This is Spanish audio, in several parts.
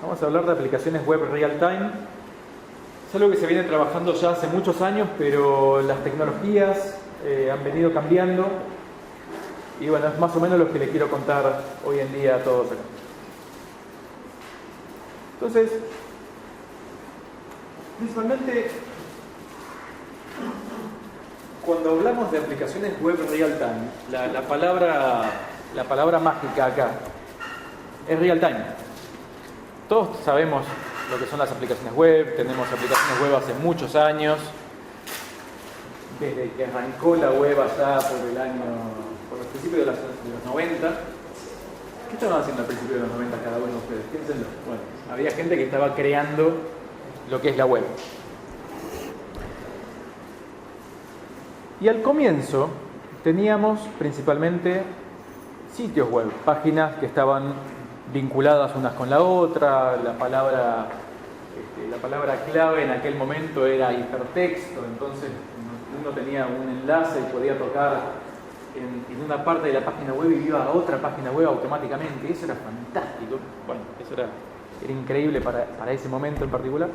Vamos a hablar de aplicaciones web real-time. Es algo que se viene trabajando ya hace muchos años, pero las tecnologías han venido cambiando. Y bueno, es más o menos lo que le quiero contar hoy en día a todos acá. Entonces, principalmente, cuando hablamos de aplicaciones web real-time, la palabra mágica acá es real-time. Todos sabemos lo que son las aplicaciones web, tenemos aplicaciones web hace muchos años, desde que arrancó la web allá por los principios de los 90. ¿Qué estaban haciendo al principio de los 90 cada uno de ustedes? Piénsenlo. Bueno, había gente que estaba creando lo que es la web. Y al comienzo teníamos principalmente sitios web, páginas que estaban vinculadas unas con la otra. La palabra clave en aquel momento era hipertexto, entonces uno tenía un enlace y podía tocar en una parte de la página web y iba a otra página web automáticamente. Eso era fantástico. Bueno, eso era increíble para ese momento en particular.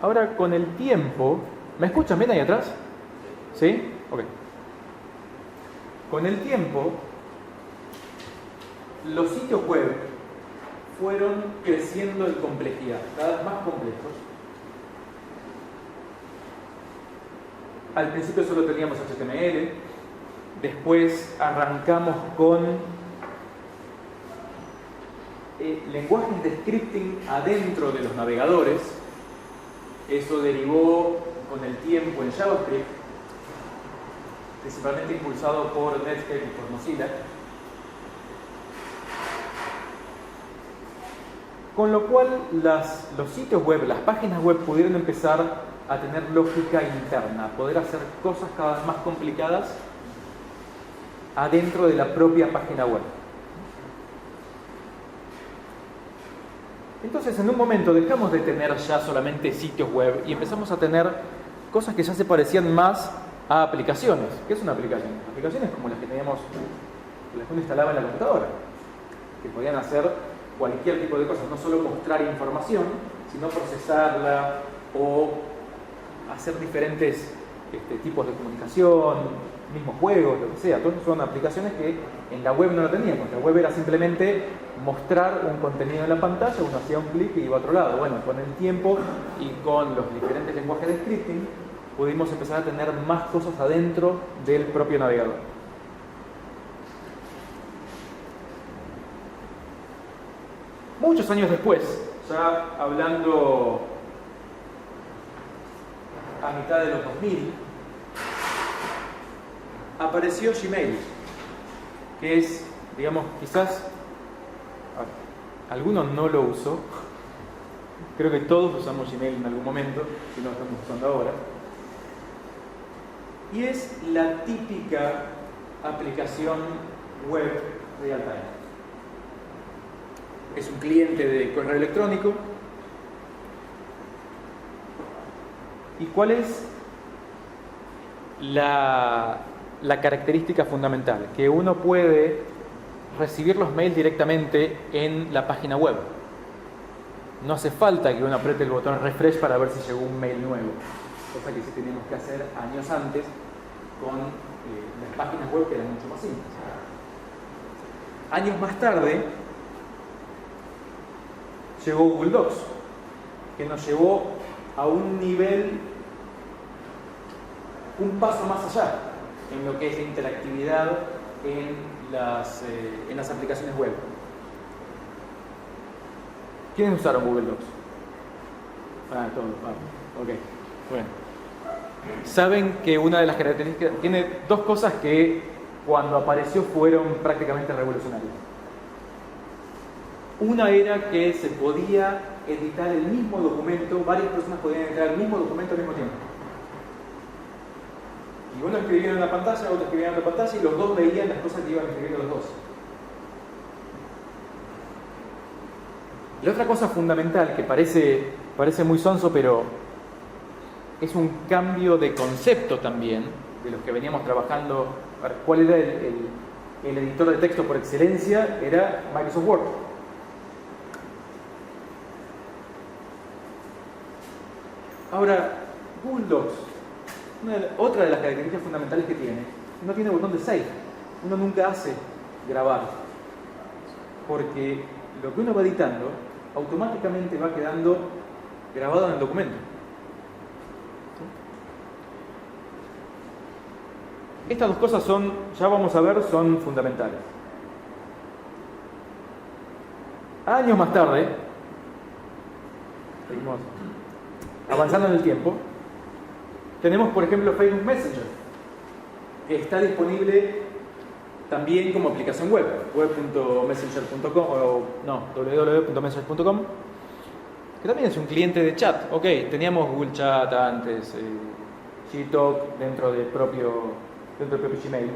Ahora, con el tiempo, ¿me escuchan bien ahí atrás? ¿Sí? Ok. Con el tiempo, los sitios web fueron creciendo en complejidad, cada vez más complejos. Al principio solo teníamos HTML, después arrancamos con lenguajes de scripting adentro de los navegadores. Eso derivó con el tiempo en JavaScript, principalmente impulsado por Netscape y por Mozilla. Con lo cual los sitios web, las páginas web pudieron empezar a tener lógica interna, poder hacer cosas cada vez más complicadas adentro de la propia página web. Entonces, en un momento dejamos de tener ya solamente sitios web y empezamos a tener cosas que ya se parecían más a aplicaciones. ¿Qué es una aplicación? Aplicaciones como las que teníamos, las que uno instalaba en la computadora, que podían hacer cualquier tipo de cosas, no solo mostrar información, sino procesarla o hacer diferentes tipos de comunicación, mismos juegos, lo que sea. Todas son aplicaciones que en la web no lo teníamos. La web era simplemente mostrar un contenido en la pantalla, uno hacía un clic y iba a otro lado. Bueno, con el tiempo y con los diferentes lenguajes de scripting pudimos empezar a tener más cosas adentro del propio navegador. Muchos años después, ya hablando a mitad de los 2000, apareció Gmail, que es, digamos, quizás algunos no lo usó, creo que todos usamos Gmail en algún momento, si no lo estamos usando ahora, y es la típica aplicación web real-time. Es un cliente de correo electrónico. ¿Y cuál es la característica fundamental? Que uno puede recibir los mails directamente en la página web. No hace falta que uno apriete el botón refresh para ver si llegó un mail nuevo. Cosa que sí teníamos que hacer años antes con las páginas web, que eran mucho más simples. Años más tarde llegó Google Docs, que nos llevó a un nivel, un paso más allá en lo que es la interactividad en las aplicaciones web. ¿Quiénes usaron Google Docs? Todos. Ok, bueno. Saben que una de las características, tiene dos cosas que cuando apareció fueron prácticamente revolucionarias. Una era que se podía editar el mismo documento, varias personas podían editar el mismo documento al mismo tiempo. Y uno escribía en la pantalla, otro escribía en la pantalla y los dos veían las cosas que iban escribiendo los dos. La otra cosa fundamental que parece muy sonso, pero es un cambio de concepto también, de los que veníamos trabajando. ¿Cuál era el editor de texto por excelencia? Era Microsoft Word. Ahora, Google Docs, otra de las características fundamentales que tiene, no tiene botón de save. Uno nunca hace grabar, porque lo que uno va editando automáticamente va quedando grabado en el documento. Estas dos cosas son, ya vamos a ver, son fundamentales. Años más tarde, seguimos avanzando en el tiempo, tenemos por ejemplo Facebook Messenger, que está disponible también como aplicación web, web.messenger.com o no, www.messenger.com, que también es un cliente de chat. Ok, teníamos Google Chat antes, Gtalk dentro del propio Gmail,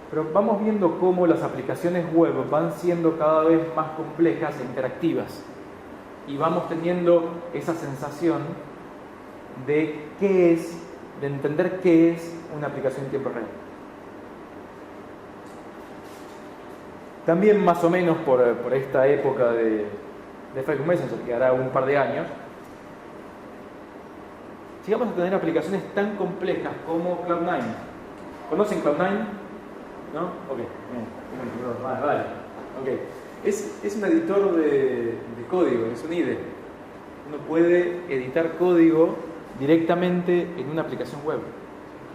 pero vamos viendo cómo las aplicaciones web van siendo cada vez más complejas e interactivas, y vamos teniendo esa sensación de entender qué es una aplicación en tiempo real. También más o menos por esta época de Facebook Messenger, que hará un par de años, llegamos a tener aplicaciones tan complejas como Cloud9. ¿Conocen Cloud9? ¿No? Ok, bien. Vale. Okay. Es un editor de código, es un IDE. Uno puede editar código directamente en una aplicación web,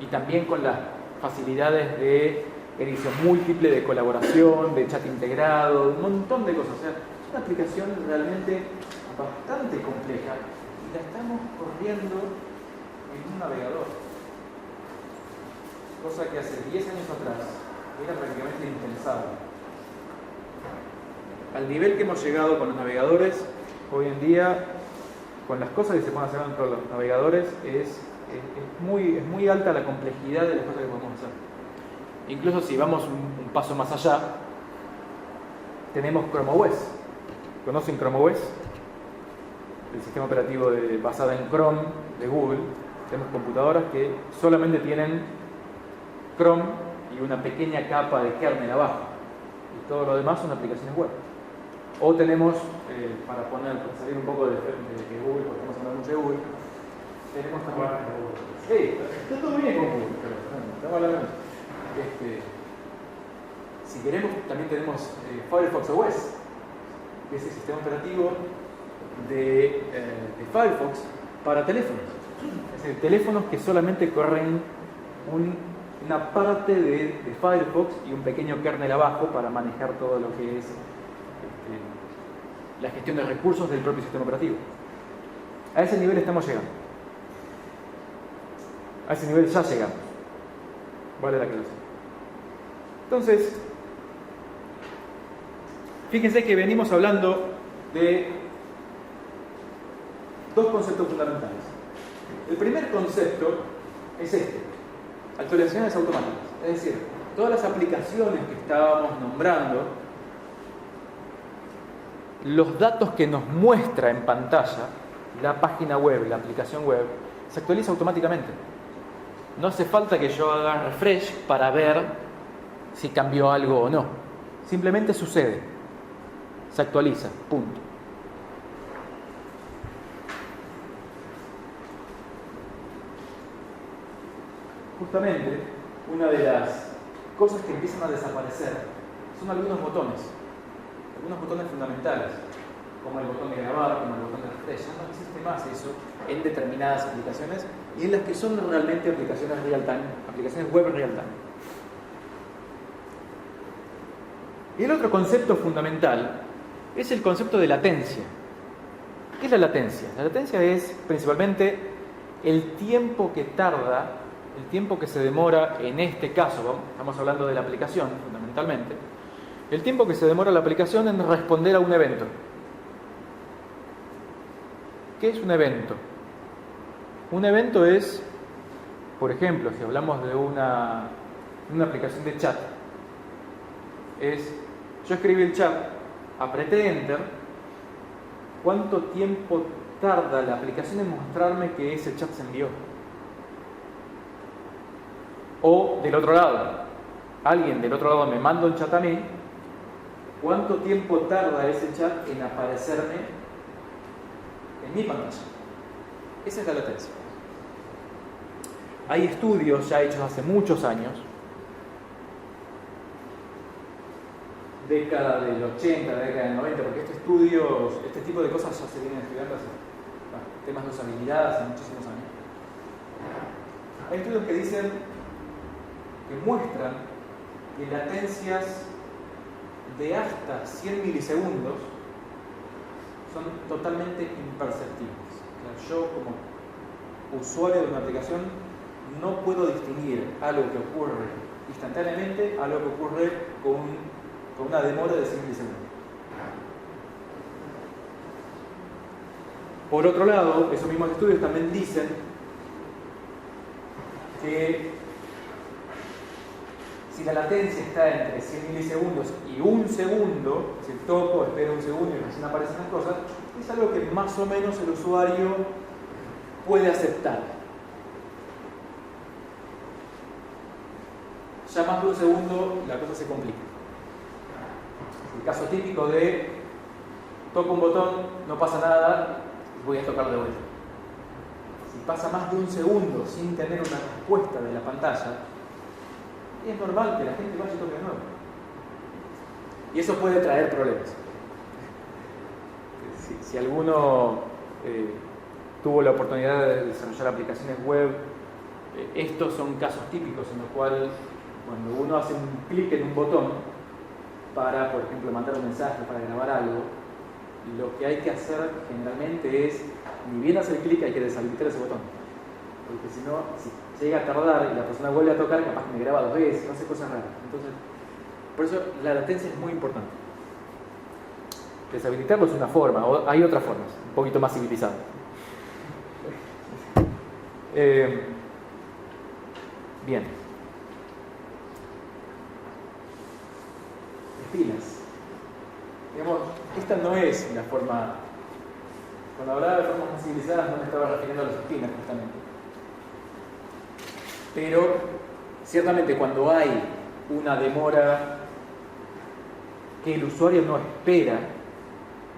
y también con las facilidades de edición múltiple, de colaboración, de chat integrado, un montón de cosas. O sea, es una aplicación realmente bastante compleja, y la estamos corriendo en un navegador, cosa que hace 10 años atrás era prácticamente impensable. Al nivel que hemos llegado con los navegadores, hoy en día, con las cosas que se pueden hacer dentro de los navegadores, es muy alta la complejidad de las cosas que podemos hacer. Incluso si vamos un paso más allá, tenemos Chrome OS. ¿Conocen Chrome OS? El sistema operativo basado en Chrome de Google. Tenemos computadoras que solamente tienen Chrome y una pequeña capa de kernel abajo, y todo lo demás son aplicaciones web. O tenemos, para salir un poco de Google, porque estamos hablando mucho de Google, tenemos también... Sí, está todo bien con Google, pero estamos hablando. Si queremos, también tenemos Firefox OS, que es el sistema operativo de Firefox para teléfonos. Es decir, teléfonos que solamente corren una parte de Firefox y un pequeño kernel abajo para manejar todo lo que es la gestión de recursos del propio sistema operativo. A ese nivel estamos llegando. A ese nivel ya llegamos. Vale la aclaración. Entonces, fíjense que venimos hablando de dos conceptos fundamentales. El primer concepto es este: actualizaciones automáticas. Es decir, todas las aplicaciones que estábamos nombrando, los datos que nos muestra en pantalla la página web, la aplicación web, se actualiza automáticamente. No hace falta que yo haga refresh para ver si cambió algo o no. Simplemente sucede. Se actualiza. Punto. Justamente, una de las cosas que empiezan a desaparecer son algunos botones fundamentales, como el botón de grabar, como el botón de refresh. No existe más eso en determinadas aplicaciones, y en las que son realmente aplicaciones real-time, aplicaciones web real-time. Y el otro concepto fundamental es el concepto de latencia. ¿Qué es la latencia? La latencia es principalmente el tiempo que tarda, el tiempo que se demora, en este caso, estamos hablando de la aplicación fundamentalmente, el tiempo que se demora la aplicación en responder a un evento. ¿Qué es un evento? Un evento es, por ejemplo, si hablamos de una aplicación de chat, yo escribí el chat, apreté Enter, ¿cuánto tiempo tarda la aplicación en mostrarme que ese chat se envió? O del otro lado, alguien del otro lado me manda un chat a mí, ¿cuánto tiempo tarda ese chat en aparecerme en mi pantalla? Esa es la latencia. Hay estudios ya hechos hace muchos años, década del 80, década del 90, porque este tipo de cosas ya se vienen estudiando hace temas de usabilidad hace muchísimos años. Hay estudios que dicen, que muestran que latencias de hasta 100 milisegundos son totalmente imperceptibles. O sea, yo como usuario de una aplicación no puedo distinguir algo que ocurre instantáneamente a algo que ocurre con una demora de 100 milisegundos. Por otro lado, esos mismos estudios también dicen que si la latencia está entre 100 milisegundos y un segundo, si toco, espero un segundo y recién aparecen las cosas, es algo que más o menos el usuario puede aceptar. Ya más de un segundo la cosa se complica. El caso típico de toco un botón, no pasa nada, voy a tocar de vuelta. Si pasa más de un segundo sin tener una respuesta de la pantalla, es normal que la gente vaya y toque de nuevo. Y eso puede traer problemas. Si alguno tuvo la oportunidad de desarrollar aplicaciones web, estos son casos típicos en los cuales cuando uno hace un clic en un botón para, por ejemplo, mandar un mensaje, para grabar algo, lo que hay que hacer generalmente es, ni bien hacer clic, hay que deshabilitar ese botón. Porque si no, si llega a tardar y la persona vuelve a tocar, capaz que me graba 2 veces, no hace cosas raras. Entonces, por eso la latencia es muy importante. Deshabilitarlo es una forma, o hay otras formas, un poquito más civilizadas. Bien. Espinas. Digamos, esta no es la forma. Cuando hablaba de formas más civilizadas no me estaba refiriendo a las espinas justamente. Pero ciertamente cuando hay una demora que el usuario no espera,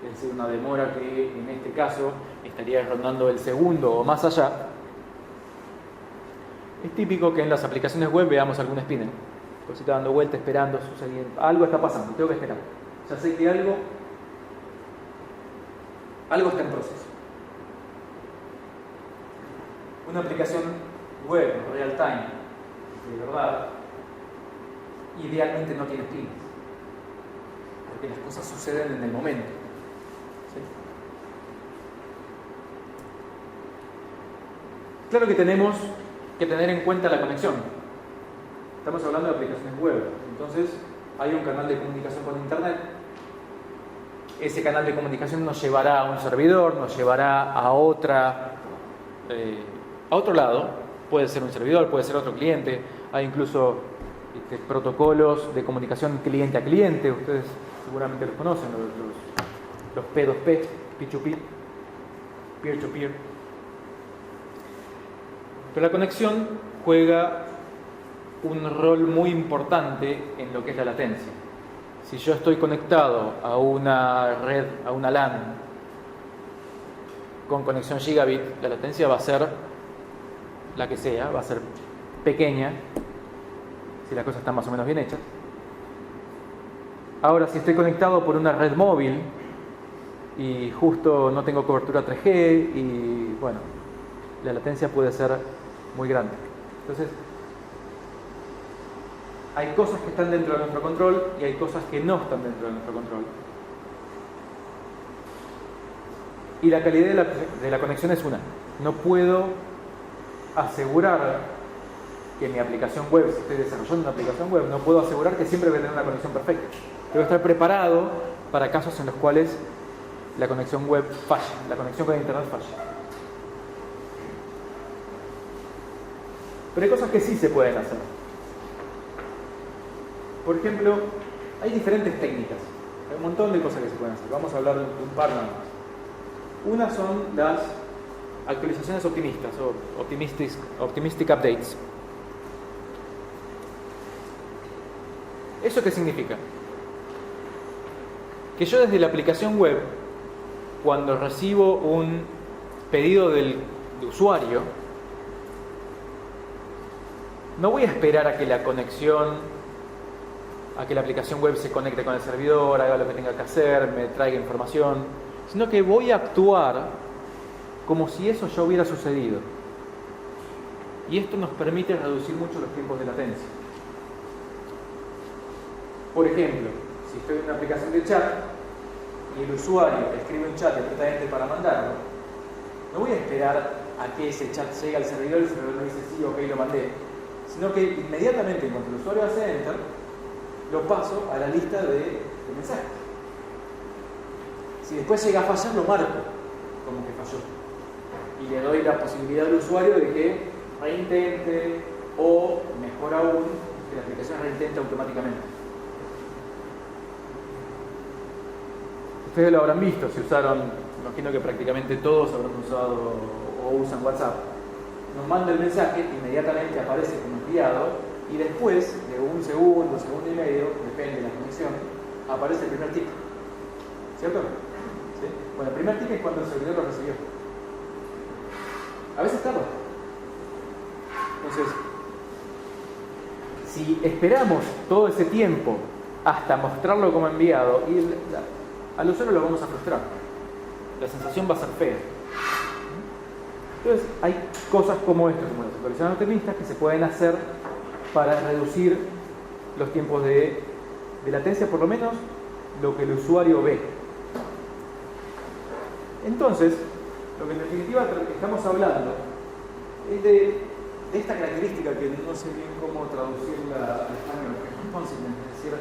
es decir, una demora que en este caso estaría rondando el segundo o más allá, es típico que en las aplicaciones web veamos alguna espina, cosita dando vuelta, esperando, sucediendo, algo está pasando, tengo que esperar. Ya sé que algo está en proceso. Una aplicación web, real time, de verdad, idealmente no tiene espinas, porque las cosas suceden en el momento. ¿Sí? Claro que tenemos que tener en cuenta la conexión. Estamos hablando de aplicaciones web, entonces hay un canal de comunicación con internet. Ese canal de comunicación nos llevará a un servidor, nos llevará a otro lado. Puede ser un servidor, puede ser otro cliente. Hay incluso protocolos de comunicación cliente a cliente. Ustedes seguramente los conocen, los P2P, P2P, peer-to-peer. Pero la conexión juega un rol muy importante en lo que es la latencia. Si yo estoy conectado a una red, a una LAN con conexión gigabit, la latencia va a ser la que sea, va a ser pequeña, si las cosas están más o menos bien hechas. Ahora, si estoy conectado por una red móvil y justo no tengo cobertura 3G, y bueno, la latencia puede ser muy grande. Entonces, hay cosas que están dentro de nuestro control y hay cosas que no están dentro de nuestro control. Y la calidad de la conexión es una. No puedo asegurar que mi aplicación web, si estoy desarrollando una aplicación web, no puedo asegurar que siempre voy a tener una conexión perfecta. Debo estar preparado para casos en los cuales la conexión web falle, la conexión con internet falle. Pero hay cosas que sí se pueden hacer. Por ejemplo, hay diferentes técnicas. Hay un montón de cosas que se pueden hacer. Vamos a hablar de un par nada más. Una son las actualizaciones optimistas o optimistic updates. ¿Eso qué significa? Que yo desde la aplicación web, cuando recibo un pedido del de usuario, no voy a esperar a que la aplicación web se conecte con el servidor, haga lo que tenga que hacer, me traiga información, sino que voy a actuar como si eso ya hubiera sucedido. Y esto nos permite reducir mucho los tiempos de latencia. Por ejemplo, si estoy en una aplicación de chat y el usuario escribe un chat directamente para mandarlo, no voy a esperar a que ese chat llegue al servidor y el servidor me dice sí, ok, lo mandé, sino que inmediatamente, cuando el usuario hace enter, lo paso a la lista de mensajes. Si después llega a fallar, lo marco como que falló. Y le doy la posibilidad al usuario de que reintente o, mejor aún, que la aplicación reintente automáticamente. Ustedes lo habrán visto, si usaron, imagino que prácticamente todos habrán usado o usan WhatsApp. Nos manda el mensaje, inmediatamente aparece como enviado y después de un segundo, segundo y medio, depende de la conexión, aparece el primer tick. ¿Cierto? ¿Sí? Bueno, el primer tick es cuando el servidor lo recibió. A veces tarda. Entonces, si esperamos todo ese tiempo hasta mostrarlo como enviado, al usuario lo vamos a frustrar. La sensación va a ser fea. Entonces, hay cosas como esto, como las actualizaciones optimistas, que se pueden hacer para reducir los tiempos de latencia, por lo menos lo que el usuario ve. Entonces, lo que en definitiva estamos hablando es de esta característica que no sé bien cómo traducirla al español, que es responsiveness, es decir,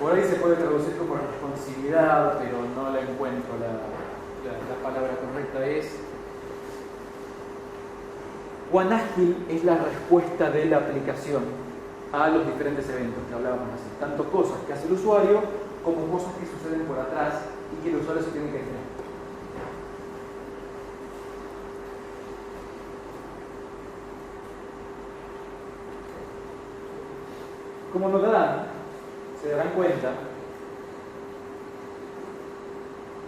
por ahí se puede traducir como responsividad, pero no la encuentro la palabra correcta. Es cuán ágil es la respuesta de la aplicación a los diferentes eventos que hablábamos así. Tanto cosas que hace el usuario como cosas que suceden por atrás y que el usuario se tiene que enterar. Como notarán, se darán cuenta,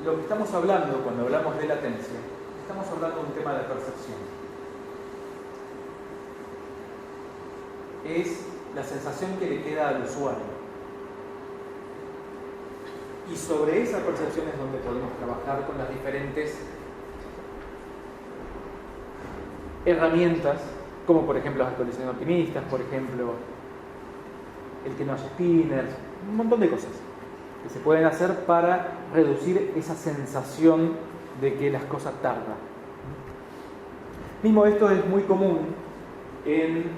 lo que estamos hablando cuando hablamos de latencia, estamos hablando de un tema de percepción. Es la sensación que le queda al usuario. Y sobre esa percepción es donde podemos trabajar con las diferentes herramientas, como por ejemplo las actualizaciones optimistas, por ejemplo el que no haya spinners, un montón de cosas que se pueden hacer para reducir esa sensación de que las cosas tardan. Mismo esto es muy común en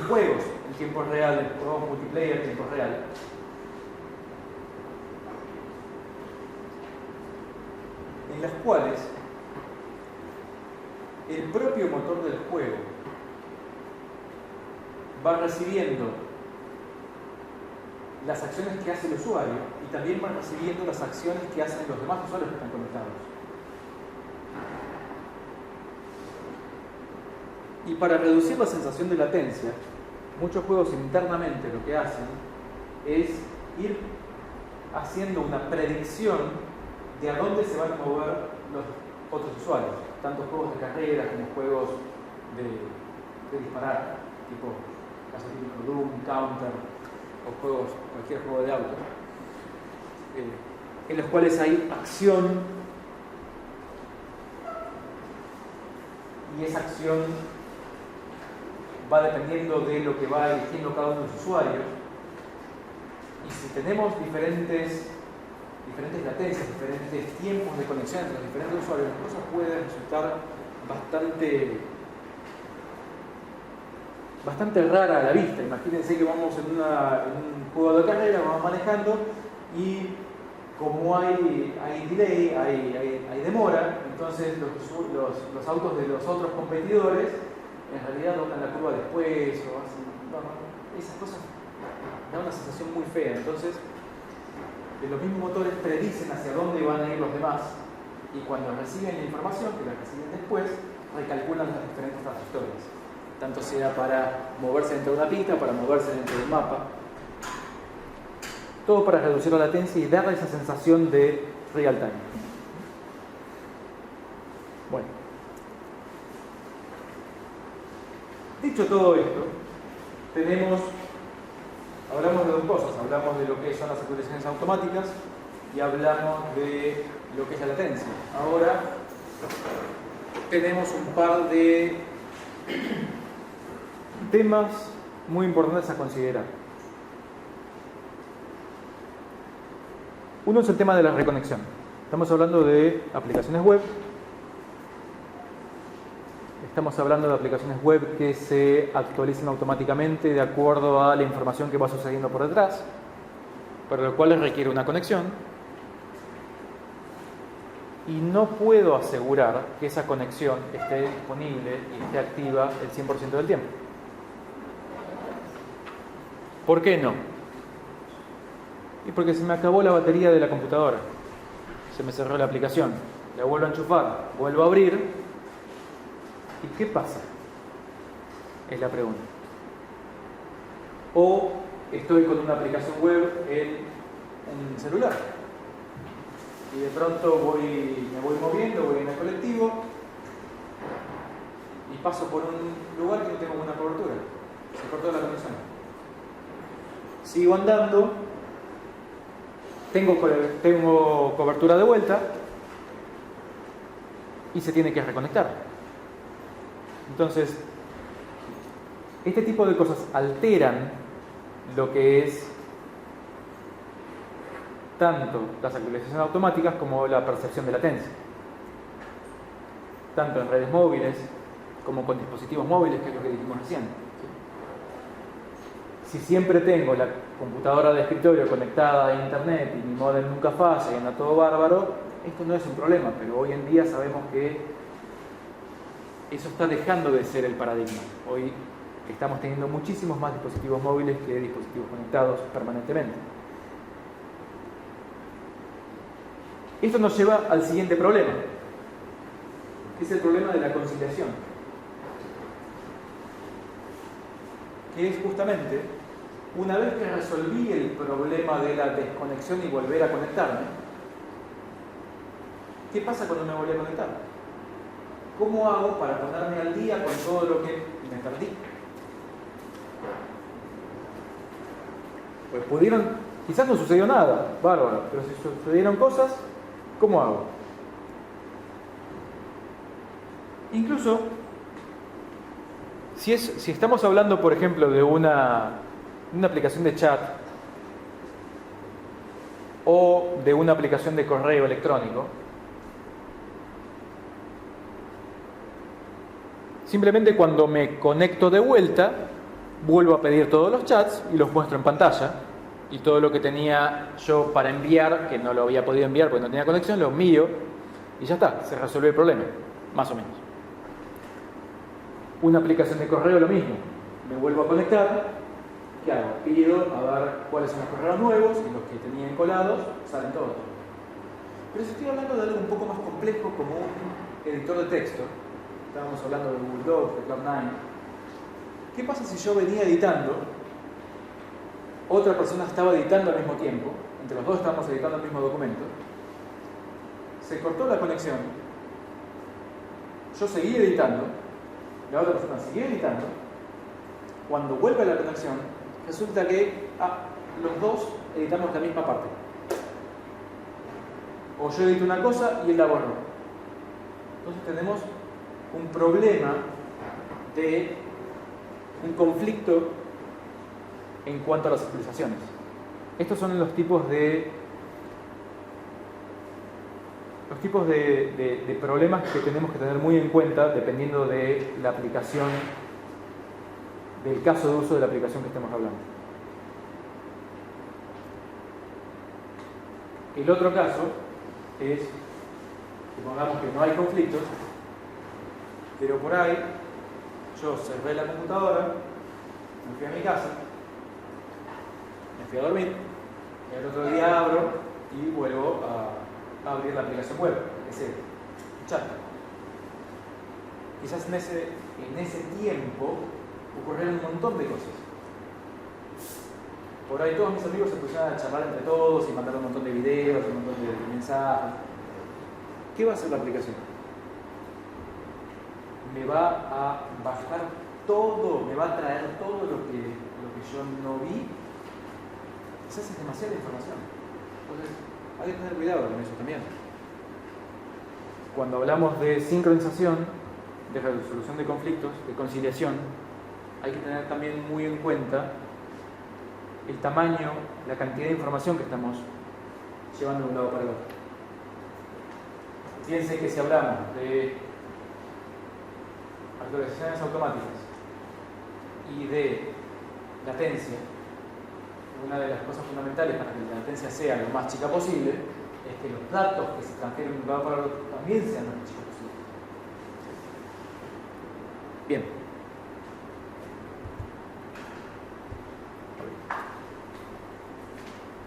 juegos en tiempo real, en juegos multiplayer en tiempo real. En las cuales el propio motor del juego va recibiendo las acciones que hace el usuario y también va recibiendo las acciones que hacen los demás usuarios que están conectados. Y para reducir la sensación de latencia, muchos juegos internamente lo que hacen es ir haciendo una predicción de a dónde se van a mover los otros usuarios, tanto juegos de carrera como juegos de disparar, tipo caso típico Doom, Counter o juegos, cualquier juego de auto, en los cuales hay acción y esa acción va dependiendo de lo que va eligiendo cada uno de los usuarios. Y si tenemos diferentes latencias, diferentes tiempos de conexión entre los diferentes usuarios, la cosa puede resultar bastante rara a la vista. Imagínense que vamos en un juego de carrera, vamos manejando y como hay delay, hay demora, entonces los autos de los otros competidores en realidad doblan la curva después o así. Bueno, esas cosas dan una sensación muy fea. Entonces, los mismos motores predicen hacia dónde van a ir los demás y cuando reciben la información, que la reciben después, recalculan las diferentes trayectorias. Tanto sea para moverse dentro de una pista, para moverse dentro del mapa. Todo para reducir la latencia y darle esa sensación de real time. Dicho todo esto, hablamos de dos cosas. Hablamos de lo que son las actualizaciones automáticas y hablamos de lo que es la latencia. Ahora tenemos un par de temas muy importantes a considerar. Uno es el tema de la reconexión. Estamos hablando de aplicaciones web. Estamos hablando de aplicaciones web que se actualizan automáticamente de acuerdo a la información que va sucediendo por detrás, para lo cual requiere una conexión. Y no puedo asegurar que esa conexión esté disponible y esté activa el 100% del tiempo. ¿Por qué no? Y porque se me acabó la batería de la computadora. Se me cerró la aplicación. La vuelvo a enchufar, vuelvo a abrir. ¿Y qué pasa? Es la pregunta. O estoy con una aplicación web en un celular y de pronto me voy moviendo, voy en el colectivo y paso por un lugar que no tengo buena cobertura. Se cortó la conexión. Sigo andando, tengo cobertura de vuelta y se tiene que reconectar. Entonces, este tipo de cosas alteran lo que es tanto las actualizaciones automáticas como la percepción de latencia. Tanto en redes móviles como con dispositivos móviles, que es lo que dijimos recién. Si siempre tengo la computadora de escritorio conectada a internet y mi módem nunca falla y anda todo bárbaro, esto no es un problema, pero hoy en día sabemos que eso está dejando de ser el paradigma. Hoy estamos teniendo muchísimos más dispositivos móviles que dispositivos conectados permanentemente. Esto nos lleva al siguiente problema, que es el problema de la conciliación, que es justamente, una vez que resolví el problema de la desconexión y volver a conectarme, ¿qué pasa cuando me volví a conectar? ¿Cómo hago para ponerme al día con todo lo que me perdí? Pues quizás no sucedió nada, bárbaro, pero si sucedieron cosas, ¿cómo hago? Incluso, si estamos hablando, por ejemplo, de una aplicación de chat o de una aplicación de correo electrónico, simplemente cuando me conecto de vuelta, vuelvo a pedir todos los chats y los muestro en pantalla. Y todo lo que tenía yo para enviar, que no lo había podido enviar porque no tenía conexión, lo envío y ya está, se resuelve el problema, más o menos. Una aplicación de correo, lo mismo. Me vuelvo a conectar, ¿qué hago? Pido a ver cuáles son los correos nuevos y los que tenía encolados salen todos. Pero si estoy hablando de algo un poco más complejo como un editor de texto, estábamos hablando de Google Docs, de Cloud9. ¿Qué pasa si yo venía editando, otra persona estaba editando al mismo tiempo, entre los dos estábamos editando el mismo documento, se cortó la conexión, yo seguí editando, la otra persona siguió editando, cuando vuelve la conexión, resulta que los dos editamos la misma parte. O yo edito una cosa y él la borró. Entonces tenemos un problema de un conflicto en cuanto a las actualizaciones. Estos son los tipos de problemas que tenemos que tener muy en cuenta dependiendo de la aplicación, del caso de uso de la aplicación que estemos hablando. El otro caso es, supongamos que no hay conflictos, pero por ahí yo cerré la computadora, me fui a mi casa, me fui a dormir, y el otro día abro y vuelvo a abrir la aplicación web, ese chat. Quizás en ese tiempo ocurrieron un montón de cosas. Por ahí todos mis amigos se pusieron a charlar entre todos y mandaron un montón de videos, un montón de mensajes. ¿Qué va a hacer la aplicación? Me va a bajar todo, me va a traer todo lo que yo no vi, quizás es demasiada información. Entonces, hay que tener cuidado con eso también. Cuando hablamos de sincronización, de resolución de conflictos, de conciliación, hay que tener también muy en cuenta el tamaño, la cantidad de información que estamos llevando de un lado para el otro. Fíjense que si hablamos de actualizaciones automáticas y de latencia, una de las cosas fundamentales para que la latencia sea lo más chica posible es que los datos que se transfieren de un lado para el otro también sean lo más chicos posible. Bien.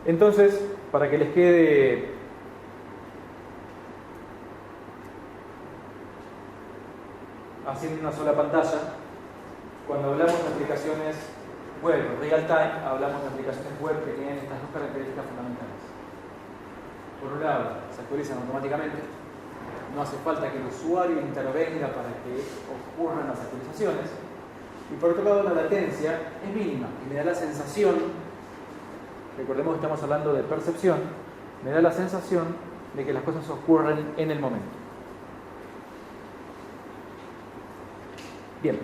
Entonces, para que les quede haciendo una sola pantalla, cuando hablamos de aplicaciones web real time, hablamos de aplicaciones web que tienen estas dos características fundamentales. Por un lado, se actualizan automáticamente, no hace falta que el usuario intervenga para que ocurran las actualizaciones, y por otro lado, la latencia es mínima y me da la sensación, recordemos que estamos hablando de percepción, me da la sensación de que las cosas ocurren en el momento. Bien.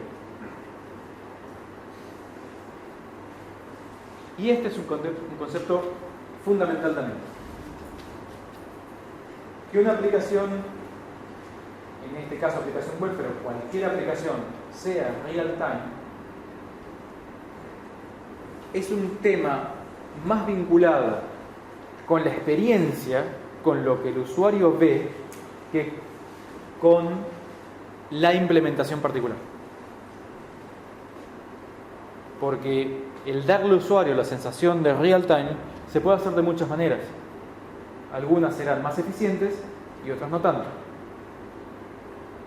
Y este es un concepto fundamental también. Que una aplicación, en este caso aplicación web, pero cualquier aplicación, sea real time, es un tema más vinculado con la experiencia, con lo que el usuario ve, que con la implementación particular. Porque el darle al usuario la sensación de real time se puede hacer de muchas maneras. Algunas serán más eficientes y otras no tanto.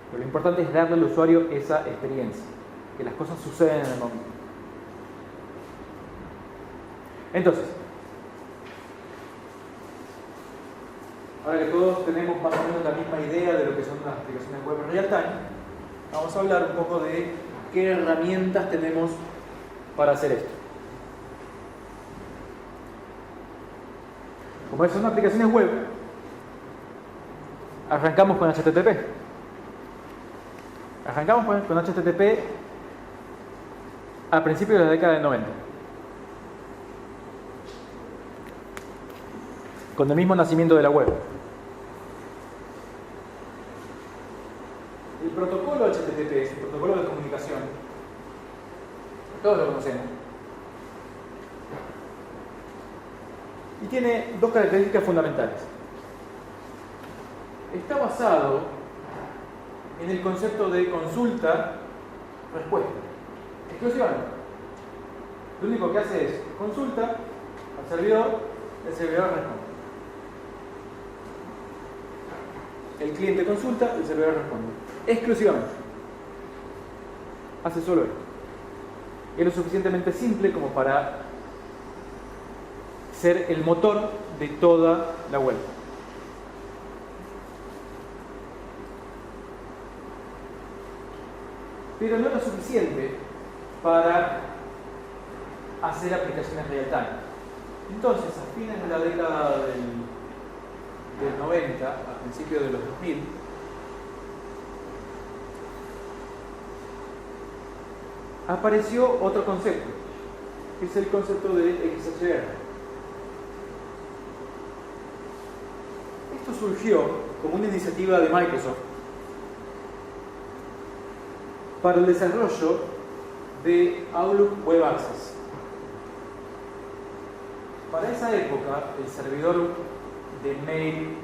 Pero lo importante es darle al usuario esa experiencia, que las cosas suceden en el momento. Entonces, ahora que todos tenemos más o menos la misma idea de lo que son las aplicaciones web real time, vamos a hablar un poco de qué herramientas tenemos para hacer esto. Como son aplicaciones web, arrancamos con HTTP. Arrancamos con HTTP a principios de la década del 90. Con el mismo nacimiento de la web. El protocolo HTTP es un protocolo de comunicación. Todos lo conocemos. Y tiene dos características fundamentales. Está basado en el concepto de consulta-respuesta. Exclusivamente. Lo único que hace es consulta al servidor, el servidor responde. El cliente consulta, el servidor responde. Exclusivamente. Hace solo esto. Es lo suficientemente simple como para ser el motor de toda la web. Pero no es lo suficiente para hacer aplicaciones real time. Entonces, a fines de la década del 90, a principios de los 2000, apareció otro concepto, que es el concepto de XHR. Esto surgió como una iniciativa de Microsoft para el desarrollo de Outlook Web Access. Para esa época, el servidor de mail,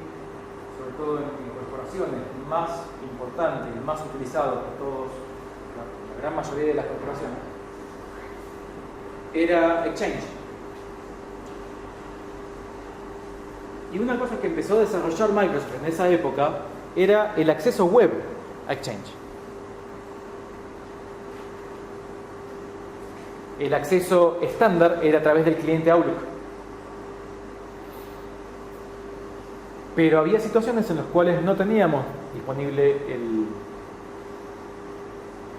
sobre todo en corporaciones, más importante, el más utilizado por todos, la gran mayoría de las corporaciones, era Exchange. Y una cosa que empezó a desarrollar Microsoft en esa época era el acceso web a Exchange. El acceso estándar era a través del cliente Outlook. Pero había situaciones en las cuales no teníamos disponible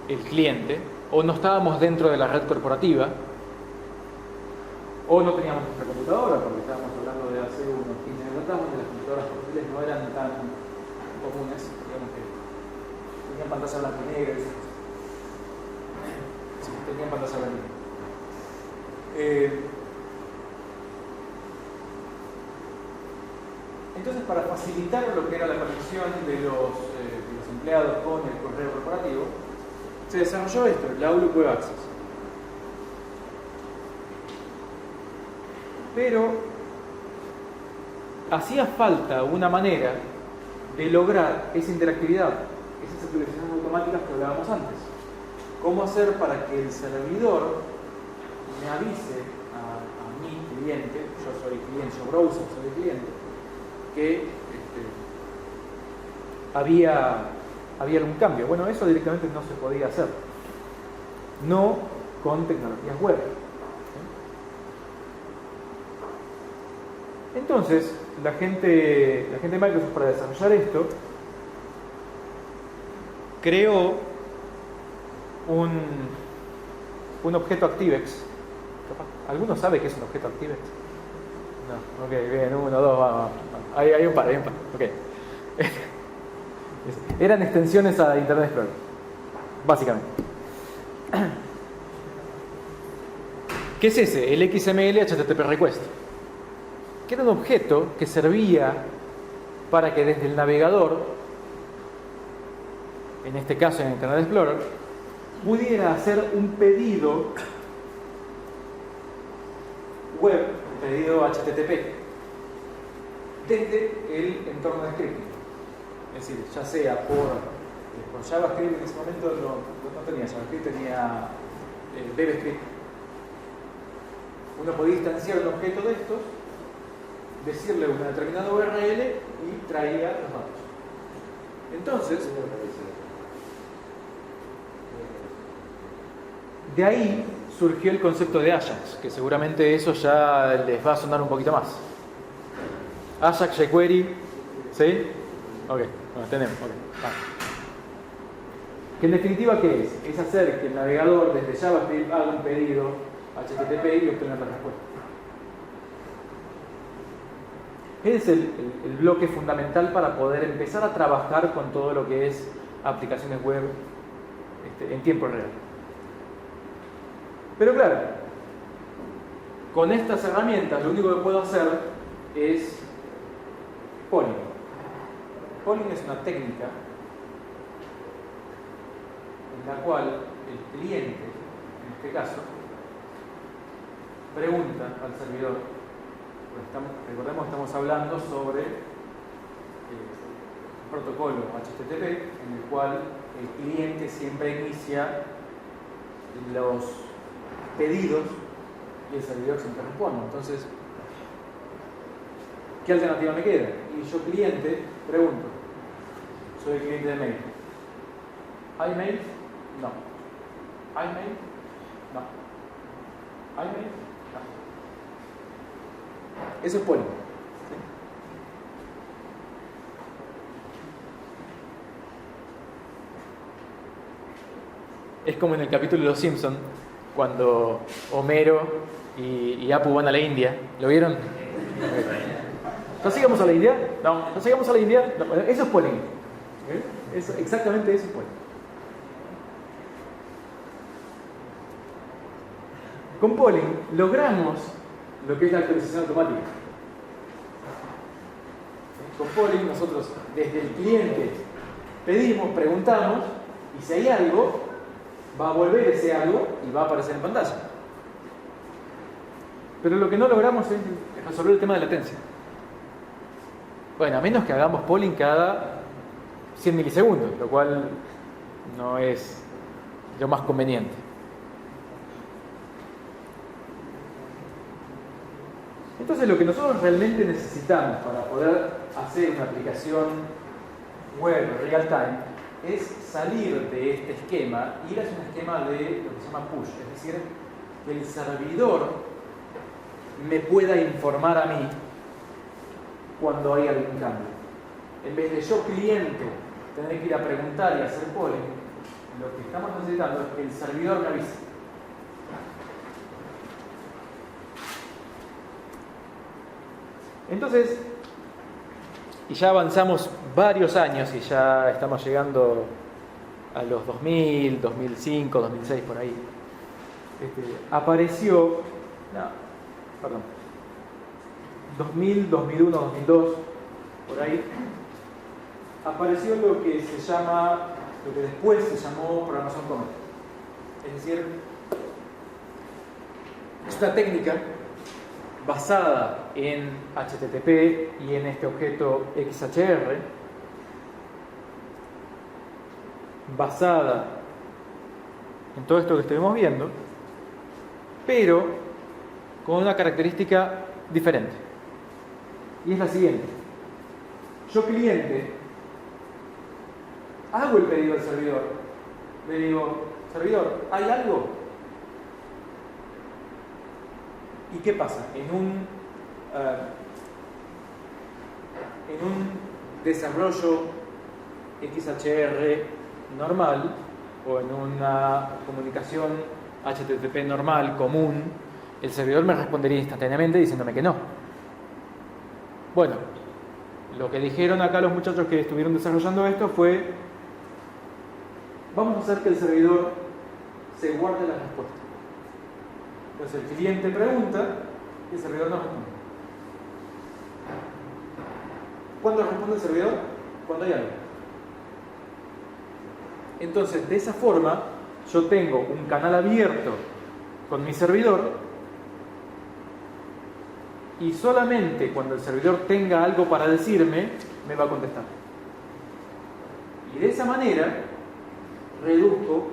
el cliente o no estábamos dentro de la red corporativa, o no teníamos nuestra computadora, porque estábamos hablando de hace unos 15 años atrás, donde las computadoras portátiles no eran tan comunes, digamos que tenían pantalla blanca y negra, sí, tenían pantalla blanca y negra. Entonces, para facilitar lo que era la conexión de los empleados con el correo corporativo, se desarrolló esto, el Outlook Web Access. Pero hacía falta una manera de lograr esa interactividad, esas actualizaciones automáticas que hablábamos antes. ¿Cómo hacer para que el servidor me avise a mi cliente, yo soy cliente, yo browser soy cliente, que había algún cambio? Bueno, eso directamente no se podía hacer. No con tecnologías web. Entonces, la gente de Microsoft, para desarrollar esto, creó un objeto ActiveX. ¿Alguno sabe qué es un objeto ActiveX? No, ok, bien, 1, 2, va. Hay un par. Ok. Eran extensiones a Internet Explorer, básicamente. ¿Qué es ese? El XML HTTP Request, que era un objeto que servía para que desde el navegador, en este caso en Internet Explorer, pudiera hacer un pedido web, un pedido HTTP, desde el entorno de scripting. Es decir, ya sea por JavaScript, en ese momento no tenía JavaScript, tenía BebeScript. Uno podía instanciar un objeto de estos, decirle una determinada URL y traía los datos. Entonces, de ahí surgió el concepto de Ajax, que seguramente eso ya les va a sonar un poquito más. Ajax, jQuery, ¿sí? Ok, bueno, tenemos. Okay. Que en definitiva, ¿qué es? Es hacer que el navegador desde JavaScript haga un pedido HTTP y obtener la respuesta. Ese es el bloque fundamental para poder empezar a trabajar con todo lo que es aplicaciones web en tiempo real. Pero claro, con estas herramientas lo único que puedo hacer es polling. Polling es una técnica en la cual el cliente, en este caso, pregunta al servidor. Recordemos que estamos hablando sobre un protocolo HTTP en el cual el cliente siempre inicia los pedidos y el servidor siempre responde. Entonces, ¿qué alternativa me queda? Y yo, cliente, pregunto. Soy cliente de mail. ¿Hay mail? No. ¿Hay mail? No. ¿Hay mail? No. Eso es polling. ¿Sí? Es como en el capítulo de Los Simpsons, cuando Homero y Apu van a la India. ¿Lo vieron? ¿No sigamos a la India? No. ¿No sigamos a la India? No. Eso es polling. Exactamente eso es polling. Con polling logramos lo que es la actualización automática. Con polling nosotros desde el cliente pedimos, preguntamos, y si hay algo, va a volver ese algo y va a aparecer en pantalla. Pero lo que no logramos es resolver el tema de latencia. Bueno, a menos que hagamos polling cada 100 milisegundos, lo cual no es lo más conveniente. Entonces, lo que nosotros realmente necesitamos para poder hacer una aplicación web real time es salir de este esquema y ir hacia un esquema de lo que se llama push, es decir, que el servidor me pueda informar a mí cuando hay algún cambio. En vez de yo, cliente, tener que ir a preguntar y hacer polling, lo que estamos necesitando es que el servidor me avise. Entonces, y ya avanzamos varios años y ya estamos llegando a los 2000, 2005, 2006, por ahí. Apareció, 2000, 2001, 2002, por ahí, apareció lo que se llama, lo que después se llamó programación Comet. Es decir, es una técnica basada en HTTP y en este objeto XHR, basada en todo esto que estuvimos viendo, pero con una característica diferente. Y es la siguiente. Yo, cliente, hago el pedido al servidor. Le digo, servidor, ¿hay algo? ¿Y qué pasa? En un desarrollo XHR normal o en una comunicación HTTP normal, común, el servidor me respondería instantáneamente diciéndome que no. Bueno, lo que dijeron acá los muchachos que estuvieron desarrollando esto fue: vamos a hacer que el servidor se guarde la respuesta. Entonces el cliente pregunta y el servidor no responde. ¿Cuándo responde el servidor? Cuando hay algo. Entonces, de esa forma, yo tengo un canal abierto con mi servidor y solamente cuando el servidor tenga algo para decirme, me va a contestar. Y de esa manera, reduzco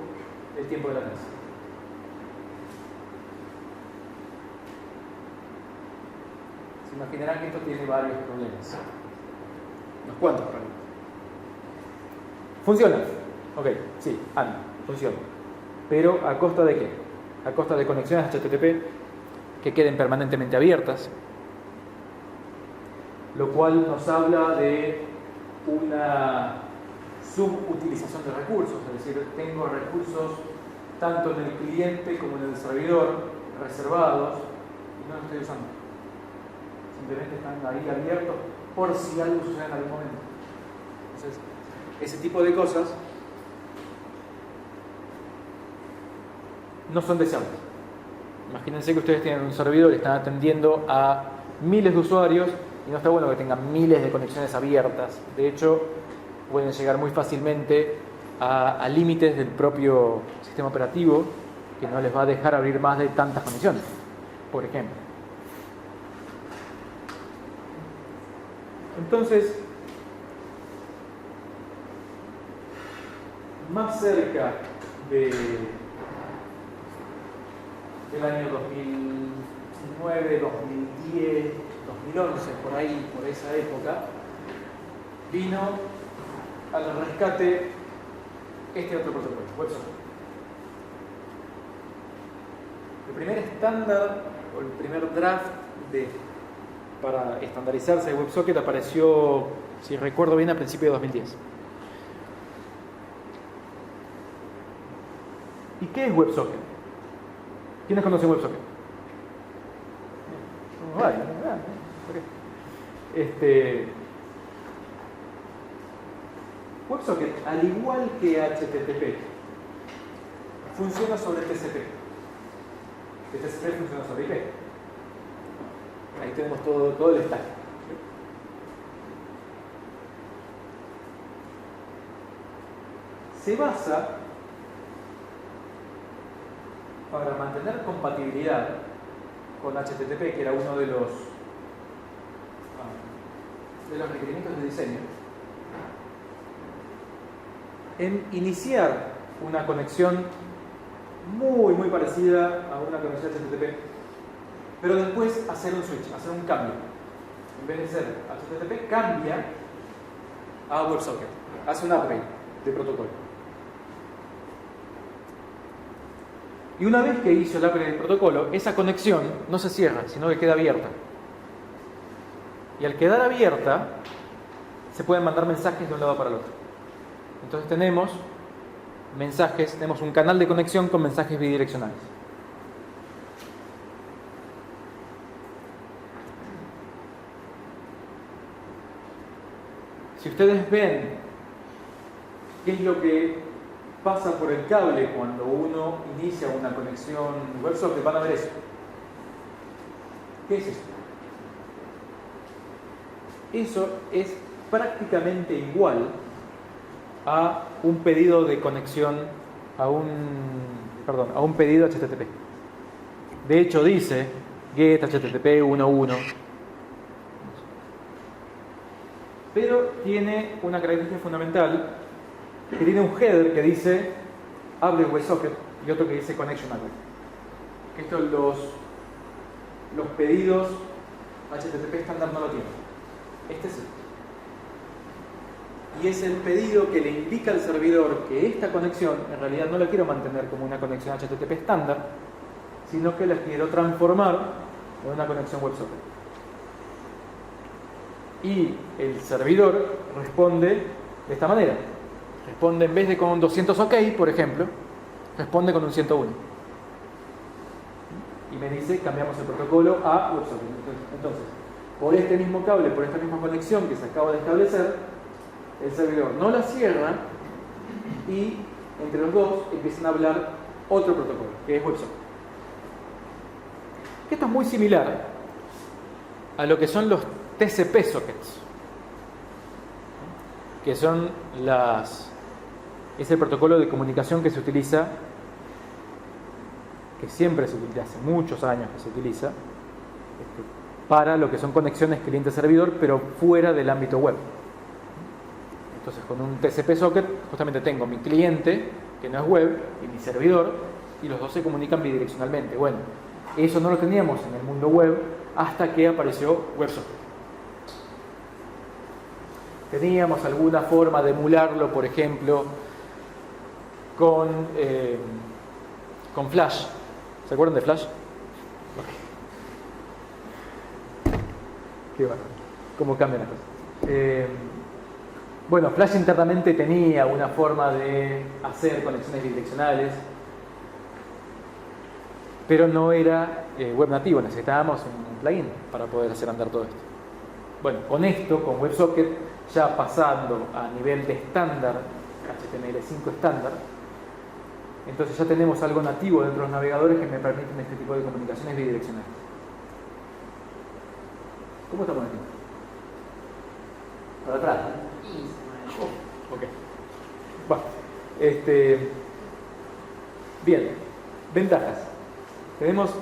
el tiempo de latencia. Se imaginarán que esto tiene varios problemas. Unos cuantos problemas. ¿Funciona? Ok, sí, anda, funciona. Pero ¿a costa de qué? A costa de conexiones HTTP que queden permanentemente abiertas, lo cual nos habla de una subutilización de recursos, es decir, tengo recursos tanto en el cliente como en el servidor reservados y no los estoy usando. Simplemente están ahí abiertos por si algo sucede en algún momento. Entonces, ese tipo de cosas no son deseables. Imagínense que ustedes tienen un servidor y están atendiendo a miles de usuarios y no está bueno que tengan miles de conexiones abiertas. De hecho, pueden llegar muy fácilmente a límites del propio sistema operativo que no les va a dejar abrir más de tantas conexiones, por ejemplo. Entonces, más cerca del año 2009, 2010, 2011, por ahí, por esa época, vino al rescate este otro protocolo, WebSocket. El primer estándar o el primer draft para estandarizarse de WebSocket apareció, si recuerdo bien, a principios de 2010. ¿Y qué es WebSocket? ¿Quiénes conocen WebSocket? WebSocket, al igual que HTTP, funciona sobre TCP. El TCP funciona sobre IP. Ahí tenemos todo el stack. Se basa, para mantener compatibilidad con HTTP, que era uno de los requerimientos de diseño, en iniciar una conexión muy parecida a una conexión HTTP, pero después hacer un switch, hacer un cambio. En vez de ser HTTP, cambia a WebSocket, hace un upgrade de protocolo. Y una vez que hizo el upgrade del protocolo, esa conexión no se cierra, sino que queda abierta. Y al quedar abierta, se pueden mandar mensajes de un lado para el otro. Entonces tenemos mensajes, tenemos un canal de conexión con mensajes bidireccionales. Si ustedes ven qué es lo que pasa por el cable cuando uno inicia una conexión WebSocket, van a ver eso. ¿Qué es eso? Eso es prácticamente igual a un pedido de conexión, a un pedido HTTP. De hecho dice get HTTP 1.1, pero tiene una característica fundamental, que tiene un header que dice abre WebSocket y otro que dice connection address. Esto los pedidos HTTP estándar no lo tienen. Este sí. Y es el pedido que le indica al servidor que esta conexión en realidad no la quiero mantener como una conexión HTTP estándar, sino que la quiero transformar en una conexión WebSocket. Y el servidor responde de esta manera. Responde, en vez de con un 200 OK, por ejemplo, responde con un 101. Y me dice, cambiamos el protocolo a WebSocket. Entonces, por este mismo cable, por esta misma conexión que se acaba de establecer, el servidor no la cierra y entre los dos empiezan a hablar otro protocolo, que es WebSocket. Esto es muy similar a lo que son los TCP sockets, que son es el protocolo de comunicación que se utiliza, que siempre se utiliza, hace muchos años que se utiliza, para lo que son conexiones cliente-servidor, pero fuera del ámbito web. Entonces, con un TCP socket, justamente tengo mi cliente, que no es web, y mi servidor, y los dos se comunican bidireccionalmente. Bueno, eso no lo teníamos en el mundo web hasta que apareció WebSocket. Teníamos alguna forma de emularlo, por ejemplo, con Flash. ¿Se acuerdan de Flash? Okay. Qué bárbaro. ¿Cómo cambian las cosas? Bueno, Flash internamente tenía una forma de hacer conexiones bidireccionales, pero no era web nativo, necesitábamos un plugin para poder hacer andar todo esto. Bueno, con esto, con WebSocket, ya pasando a nivel de estándar, HTML5 estándar, entonces ya tenemos algo nativo dentro de los navegadores que me permiten este tipo de comunicaciones bidireccionales. ¿Cómo estamos aquí? Para atrás. Ok. Bueno, bien, ventajas. Tenemos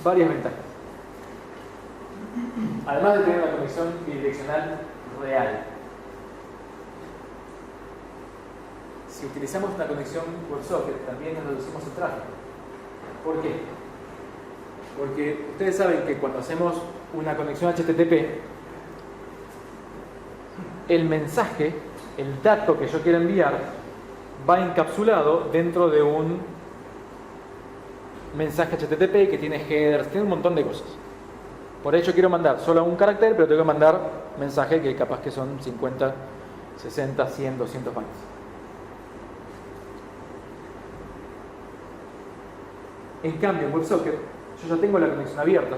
varias ventajas. Además de tener una conexión bidireccional real. Si utilizamos una conexión WebSocket, también nos reducimos el tráfico. ¿Por qué? Porque ustedes saben que cuando hacemos una conexión HTTP, el mensaje, el dato que yo quiero enviar, va encapsulado dentro de un mensaje HTTP que tiene headers, tiene un montón de cosas. Por hecho quiero mandar solo un carácter, pero tengo que mandar mensaje que capaz que son 50, 60, 100, 200 bytes. En cambio, en WebSocket, yo ya tengo la conexión abierta,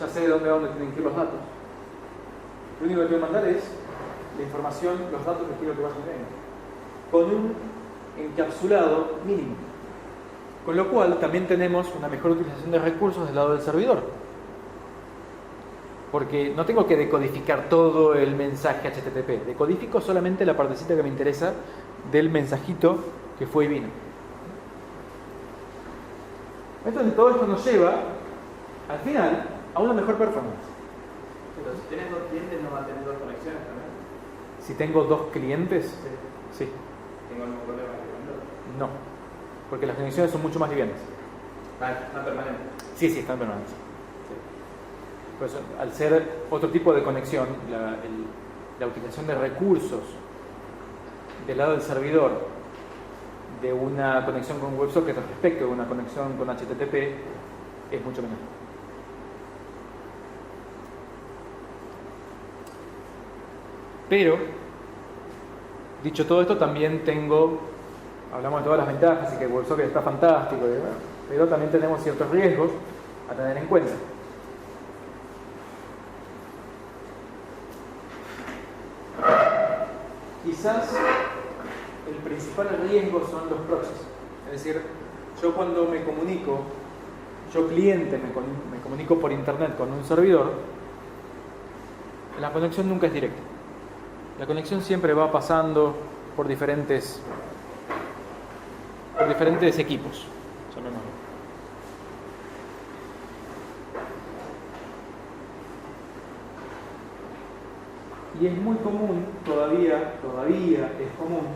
ya sé de dónde tienen que ir los datos. Lo único que tengo que mandar es la información, los datos que quiero que vayan bien, con un encapsulado mínimo. Con lo cual también tenemos una mejor utilización de recursos del lado del servidor. Porque no tengo que decodificar todo el mensaje HTTP, decodifico solamente la partecita que me interesa del mensajito que fue y vino. Entonces todo esto nos lleva, al final, a una mejor performance. Pero si tienes dos clientes no va a tener dos conexiones también. Si tengo dos clientes, sí. ¿Tengo algún problema con dos? No, porque las conexiones son mucho más livianas. Vale, están permanentes. Sí, están permanentes. Por eso, al ser otro tipo de conexión, la utilización de recursos del lado del servidor de una conexión con WebSocket respecto de una conexión con HTTP es mucho menor. Pero Dicho todo esto, también hablamos de todas las ventajas y que WebSocket está fantástico, pero también tenemos ciertos riesgos a tener en cuenta. Quizás el principal riesgo son los proxies. Es decir, yo cuando me comunico, yo cliente me comunico por internet con un servidor, la conexión nunca es directa. La conexión siempre va pasando por diferentes equipos. Llamémoslo. Y es muy común, todavía es común,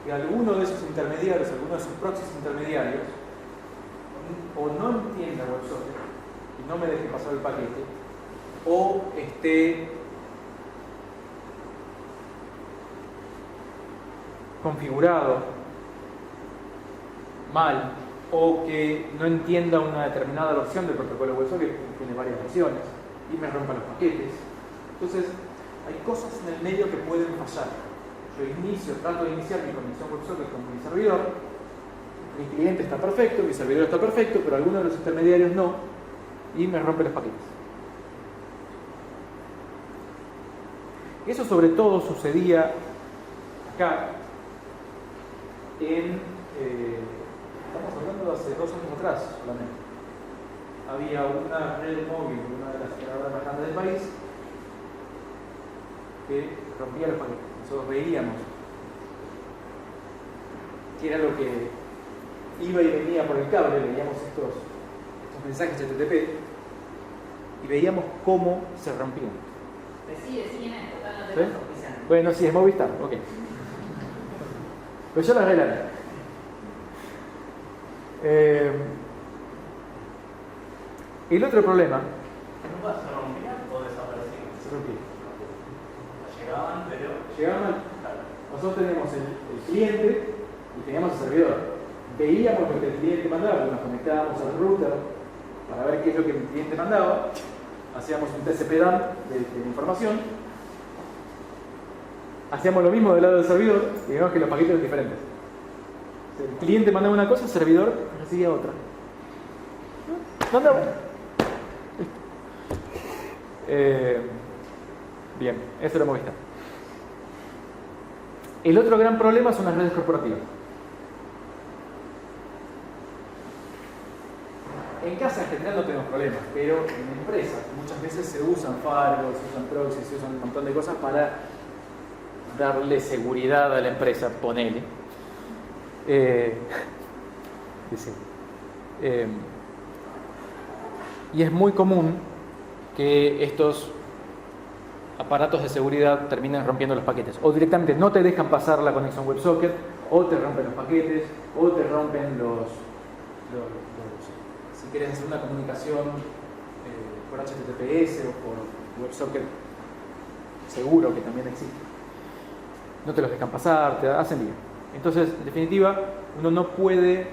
que alguno de esos intermediarios, alguno de esos proxies intermediarios, o no entienda WebSocket y no me deje pasar el paquete, o esté configurado mal, o que no entienda una determinada versión del protocolo WebSocket, que tiene varias versiones, y me rompa los paquetes. Entonces, hay cosas en el medio que pueden fallar. Yo trato de iniciar mi conexión WebSocket con mi servidor, mi cliente está perfecto, mi servidor está perfecto, pero alguno de los intermediarios no, y me rompe los paquetes. Eso sobre todo sucedía acá, estamos hablando de hace 2 años atrás solamente. Había una red móvil, una de las operadoras más grandes del país, que rompía los paquetes. Nosotros veíamos que era lo que iba y venía por el cable, veíamos estos mensajes HTTP y veíamos cómo se rompían. Sí, en esto, ¿Sí? Bueno, sí, es Movistar, ok. Pues yo la arreglaré. El otro problema. ¿Nunca se rompían o desaparecían? Se rompía. Llegaban, pero. Llegaban. Nosotros teníamos el cliente y teníamos el servidor. Veíamos lo que el cliente mandaba, nos conectábamos al router para ver qué es lo que el cliente mandaba, hacíamos un TCP/DAM de información, hacíamos lo mismo del lado del servidor y vimos que los paquetes eran diferentes. El cliente mandaba una cosa, el servidor recibía otra. Mandaba. Bien, eso lo hemos visto. El otro gran problema son las redes corporativas. En casa en general no tenemos problemas, pero en empresas muchas veces se usan firewalls, se usan proxies, se usan un montón de cosas para darle seguridad a la empresa, ponele. Y es muy común que estos aparatos de seguridad terminen rompiendo los paquetes, o directamente no te dejan pasar la conexión WebSocket, o te rompen los paquetes, o te rompen si quieres hacer una comunicación por HTTPS o por WebSocket seguro, que también existe, no te los dejan pasar, te hacen lío. Entonces, en definitiva, uno no puede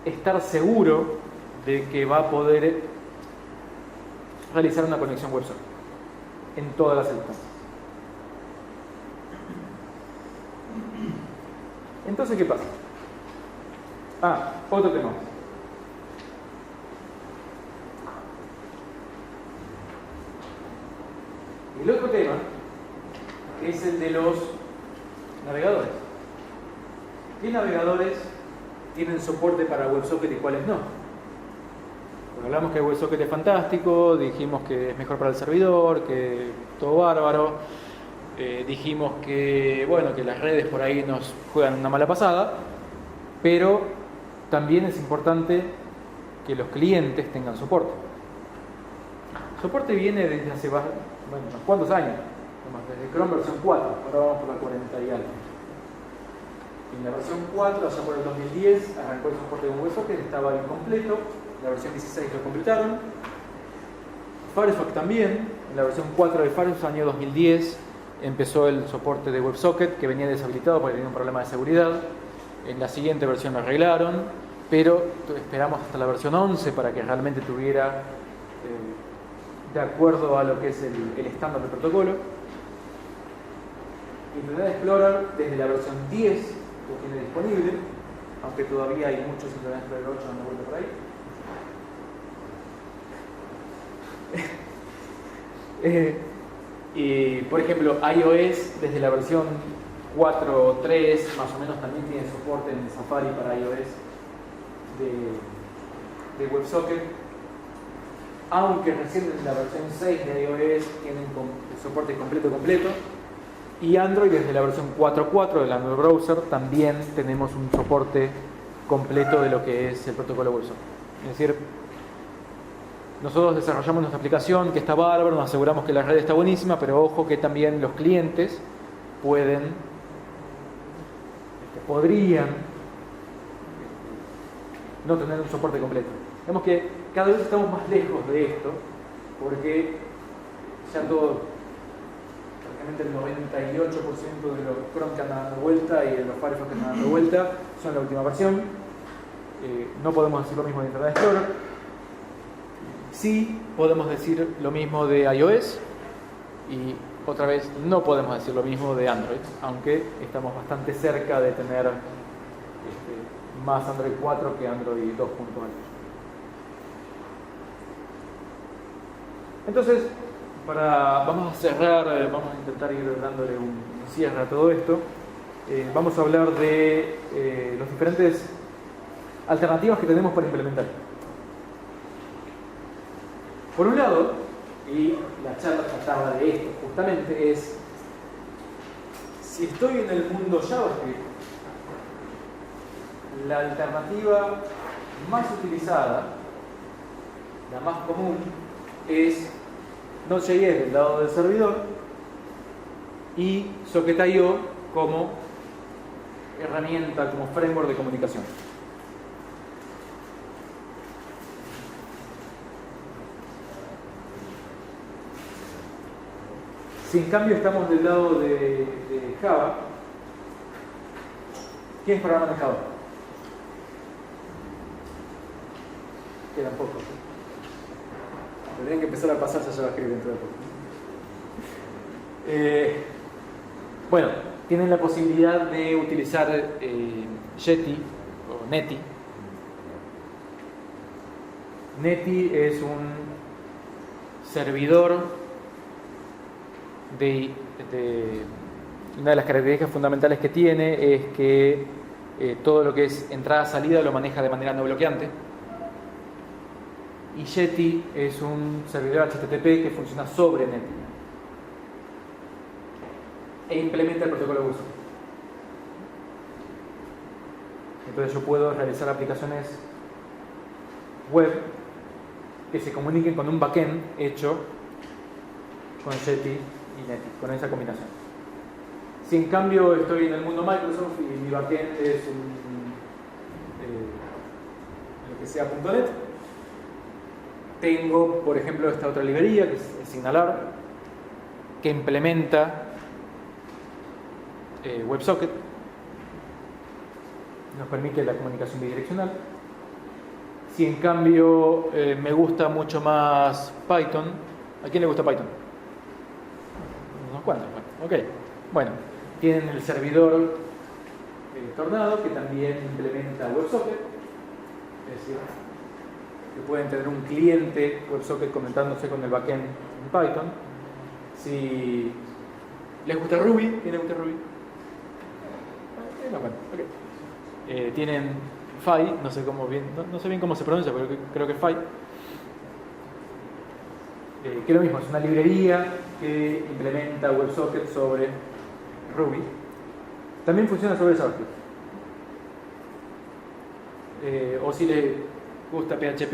estar seguro de que va a poder realizar una conexión WebSocket en todas las circunstancias. Entonces, ¿qué pasa? Otro tema. El otro tema es el de los navegadores. ¿Qué navegadores tienen soporte para WebSocket y cuáles no? Bueno, hablamos que WebSocket es fantástico, dijimos que es mejor para el servidor, que todo bárbaro, dijimos que, bueno, que las redes por ahí nos juegan una mala pasada, pero también es importante que los clientes tengan soporte. Soporte viene desde hace unos cuantos años, desde Chrome versión 4, ahora vamos por la 40 y algo. En la versión 4, allá por el 2010, arrancó el soporte con WebSocket, estaba incompleto. En la versión 16 lo completaron. Firefox también, en la versión 4 de Firefox, año 2010, empezó el soporte de WebSocket, que venía deshabilitado porque tenía un problema de seguridad. En la siguiente versión lo arreglaron, pero esperamos hasta la versión 11 para que realmente tuviera, de acuerdo a lo que es el estándar del protocolo. Internet Explorer desde la versión 10 lo tiene disponible, aunque todavía hay muchos Internet Explorer 8 dando vuelta por ahí. Y por ejemplo, iOS desde la versión 4.3 más o menos también tiene soporte en Safari para iOS de WebSocket, aunque recién en la versión 6 de iOS tienen soporte completo. Y Android desde la versión 4.4 del Android Browser también tenemos un soporte completo de lo que es el protocolo WebSocket. Es decir, nosotros desarrollamos nuestra aplicación que está bárbaro, nos aseguramos que la red está buenísima, pero ojo que también los clientes podrían no tener un soporte completo. Vemos que cada vez estamos más lejos de esto, porque ya todo, prácticamente el 98% de los Chrome que andan dando vuelta y de los Firefox que andan dando vuelta son la última versión. No podemos decir lo mismo de Internet Explorer. Sí podemos decir lo mismo de iOS y otra vez no podemos decir lo mismo de Android, aunque estamos bastante cerca de tener más Android 4 que Android 2.0. Entonces, vamos a cerrar, vamos a intentar ir dándole un cierre a todo esto. Vamos a hablar de las diferentes alternativas que tenemos para implementar. Por un lado, y la charla trataba de esto justamente, es si estoy en el mundo JavaScript, la alternativa más utilizada, la más común, es Node.js del lado del servidor y Socket.io como herramienta, como framework de comunicación. Si en cambio estamos del lado de Java, ¿quiénes programan en Java? Quedan pocos. Tendrían que empezar a pasarse a JavaScript dentro de poco. Bueno, tienen la posibilidad de utilizar Yeti o Netty. Netty es un servidor una de las características fundamentales que tiene es que todo lo que es entrada-salida lo maneja de manera no bloqueante. Y Yeti es un servidor HTTP que funciona sobre Netty e implementa el protocolo WebSocket. Entonces yo puedo realizar aplicaciones web que se comuniquen con un backend hecho con Yeti y Netty, con esa combinación. Si en cambio estoy en el mundo Microsoft y mi backend es lo que sea .NET, tengo, por ejemplo, esta otra librería que es Signalar, que implementa WebSocket, nos permite la comunicación bidireccional. Si en cambio me gusta mucho más Python, ¿a quién le gusta Python? Unos cuantos, bueno, ok. Bueno, tienen el servidor Tornado que también implementa WebSocket, es decir, que pueden tener un cliente WebSocket conectándose con el backend en Python. Si les gusta Ruby, ¿quién les gusta Ruby? No, bueno, okay. Tienen Phi, no sé bien cómo se pronuncia, pero creo que es Phi. Que es lo mismo, es una librería que implementa WebSocket sobre Ruby. También funciona sobre JavaScript. O si les gusta PHP,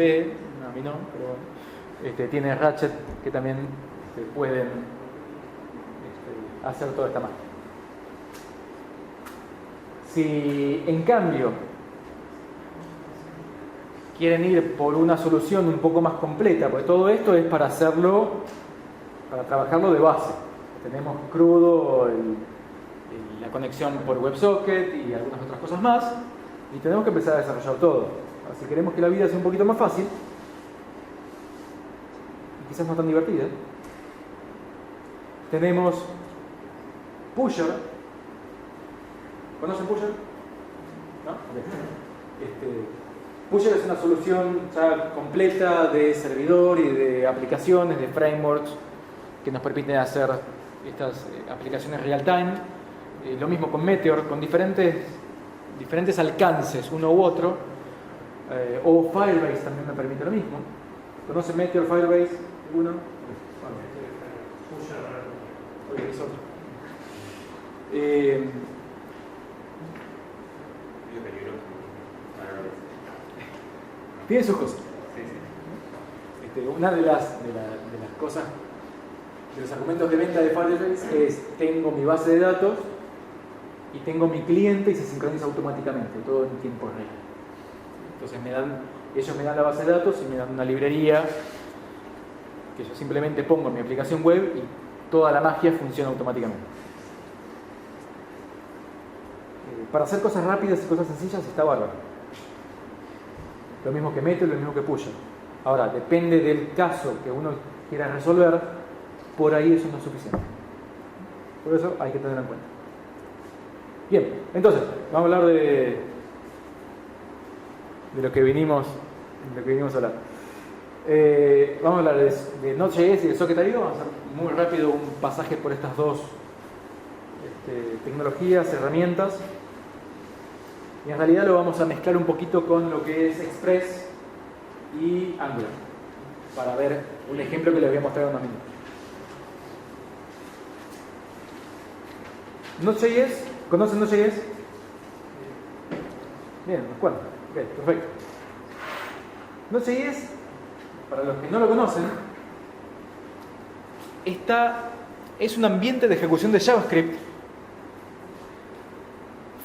a mí no, pero bueno, tiene Ratchet que también pueden hacer toda esta magia. Si en cambio quieren ir por una solución un poco más completa, porque todo esto es para trabajarlo de base. Tenemos crudo la conexión por WebSocket y algunas otras cosas más, y tenemos que empezar a desarrollar todo. Si queremos que la vida sea un poquito más fácil, y quizás no tan divertida, tenemos Pusher, ¿Conocen Pusher? ¿No? Pusher es una solución ya completa de servidor y de aplicaciones, de frameworks que nos permiten hacer estas aplicaciones real time. Lo mismo con Meteor, con diferentes alcances, uno u otro. O Firebase también me permite lo mismo. ¿Conocen Meteor, Firebase? ¿Alguno? Oye, es otro. Tiene sus cosas. Una de las cosas, de los argumentos de venta de Firebase es: tengo mi base de datos y tengo mi cliente y se sincroniza automáticamente, todo en tiempo real. Entonces ellos me dan la base de datos y me dan una librería que yo simplemente pongo en mi aplicación web y toda la magia funciona automáticamente. Para hacer cosas rápidas y cosas sencillas está bárbaro. Lo mismo que Meteor, lo mismo que Pusher. Ahora, depende del caso que uno quiera resolver, por ahí eso no es suficiente. Por eso hay que tenerlo en cuenta. Bien, entonces, vamos a hablar de lo que vinimos a hablar. Vamos a hablar de Node.js y de Socket.io. Vamos a hacer muy rápido un pasaje por estas dos tecnologías, herramientas. Y en realidad lo vamos a mezclar un poquito con lo que es Express y Angular, para ver un ejemplo que les voy a mostrar en unos minutos. Node.js, ¿conocen Node.js? Bien, ¿de acuerdo? Ok, perfecto. Node.js, para los que no lo conocen, es un ambiente de ejecución de JavaScript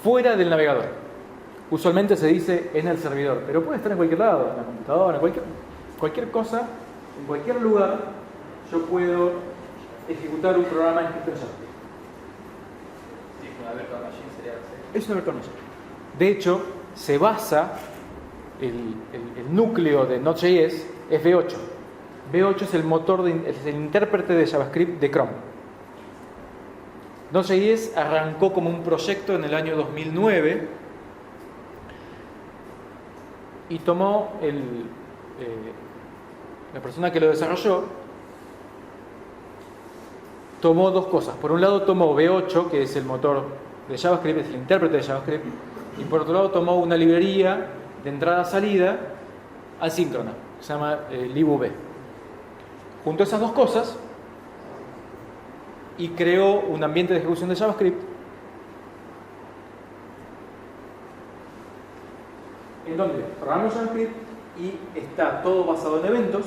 fuera del navegador. Usualmente se dice en el servidor, pero puede estar en cualquier lado, en la computadora, cualquier cosa, en cualquier lugar, yo puedo ejecutar un programa escrito en JavaScript. Sí, una virtual machine sería así. Es una virtual machine. De hecho, se basa el núcleo de Node.js es V8. V8 es el motor, es el intérprete de JavaScript de Chrome. Node.js arrancó como un proyecto en el año 2009 y tomó la persona que lo desarrolló tomó dos cosas. Por un lado tomó V8, que es el motor de JavaScript, es el intérprete de JavaScript, y por otro lado tomó una librería de entrada-salida asíncrona, que se llama libv. Juntó esas dos cosas y creó un ambiente de ejecución de JavaScript en donde programo JavaScript y está todo basado en eventos,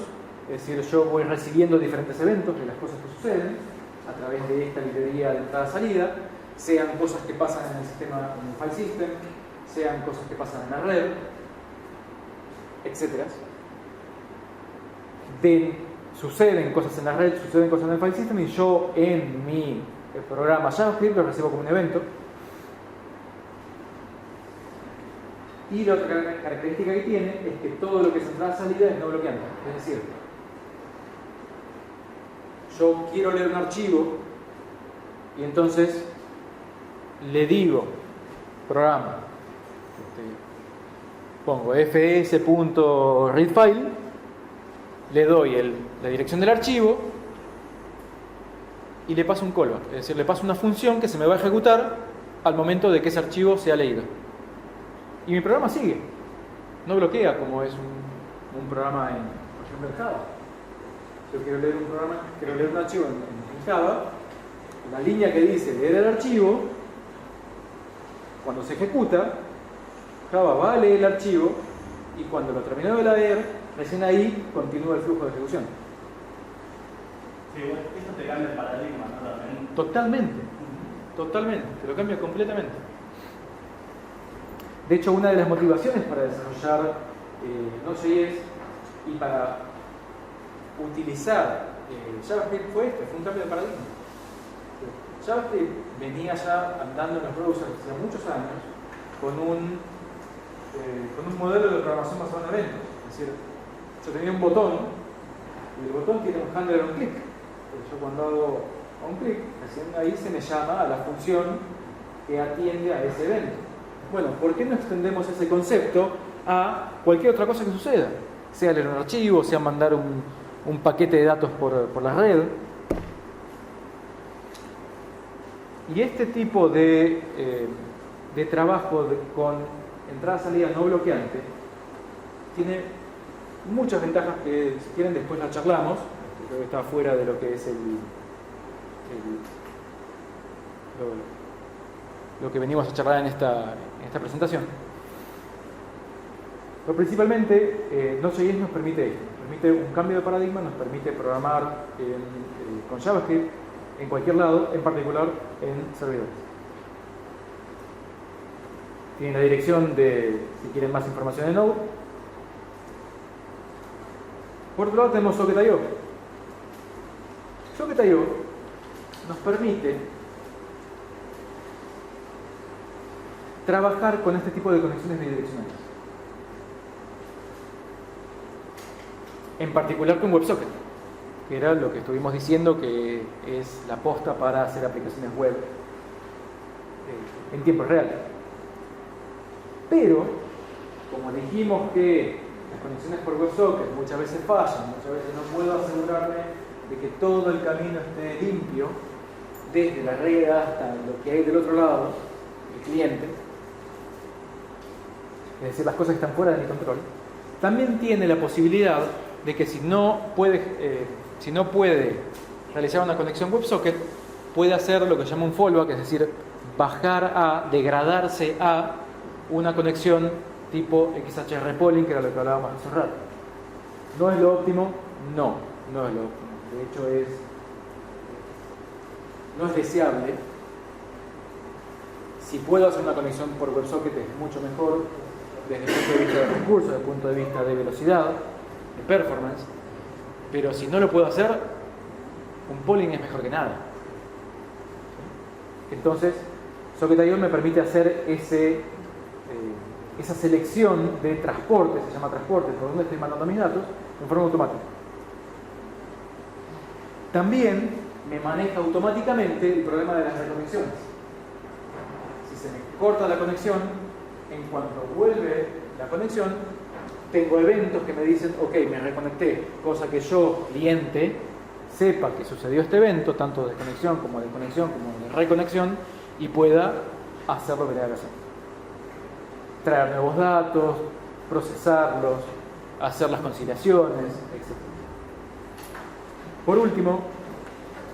es decir, yo voy recibiendo diferentes eventos de las cosas que suceden a través de esta librería de entrada-salida, sean cosas que pasan en el sistema, en el file system, sean cosas que pasan en la red, etc. Suceden cosas en la red, suceden cosas en el file system y yo en mi programa JavaScript lo recibo como un evento. Y la otra característica que tiene es que todo lo que es entrada-salida es no bloqueante. Es decir, yo quiero leer un archivo y entonces le digo, programa, pongo fs.readfile, le doy la dirección del archivo y le paso un callback. Es decir, le paso una función que se me va a ejecutar al momento de que ese archivo sea leído. Y mi programa sigue, no bloquea como es un programa por ejemplo en Java. Yo quiero leer un archivo en Java, la línea que dice leer el archivo, cuando se ejecuta, Java va a leer el archivo y cuando lo terminó de leer, recién ahí continúa el flujo de ejecución. Sí, bueno, esto te cambia el paradigma, ¿no? También. Totalmente, te lo cambia completamente. De hecho, una de las motivaciones para desarrollar Node.js y para utilizar JavaScript fue un cambio de paradigma. JavaScript venía ya andando en los browsers hace muchos años con un modelo de programación basado en eventos. Es decir, yo tenía un botón y el botón tiene un handler on click. Yo cuando hago un clic, recién ahí se me llama a la función que atiende a ese evento. Bueno, ¿por qué no extendemos ese concepto a cualquier otra cosa que suceda? Sea leer un archivo, sea mandar un paquete de datos por la red. Y este tipo de trabajo con entrada-salida no bloqueante tiene muchas ventajas que si quieren después las charlamos, creo que está fuera de lo que es lo que venimos a charlar en esta presentación. Pero principalmente Node.js nos permite esto, nos permite un cambio de paradigma, nos permite programar con JavaScript en cualquier lado, en particular en servidores. Tienen la dirección de, si quieren más información de Node. Por otro lado tenemos Socket.io. Socket.io nos permite trabajar con este tipo de conexiones bidireccionales. En particular con WebSocket, que era lo que estuvimos diciendo que es la posta para hacer aplicaciones web en tiempo real. Pero, como dijimos que las conexiones por WebSocket muchas veces fallan, muchas veces no puedo asegurarme de que todo el camino esté limpio, desde la red hasta lo que hay del otro lado, el cliente, es decir, las cosas que están fuera de mi control, también tiene la posibilidad de que si no puede realizar una conexión WebSocket, puede hacer lo que se llama un fallback, es decir, degradarse a una conexión tipo XHR polling, que era lo que hablábamos hace un rato. ¿No es lo óptimo? No es lo óptimo. De hecho, no es deseable. Si puedo hacer una conexión por WebSocket es mucho mejor desde el punto de vista de recursos, desde el punto de vista de velocidad, de performance, pero si no lo puedo hacer, un polling es mejor que nada. Entonces, Socket.io me permite hacer esa selección de transporte, se llama transporte, por donde estoy mandando mis datos, en forma automática. También me maneja automáticamente el problema de las reconexiones. Si se me corta la conexión, en cuanto vuelve la conexión, tengo eventos que me dicen, ok, me reconecté, cosa que yo, cliente, sepa que sucedió este evento, tanto de conexión como de conexión, como de reconexión, y pueda hacer lo que tenga que hacer. Traer nuevos datos, procesarlos, hacer las conciliaciones, etc. Por último,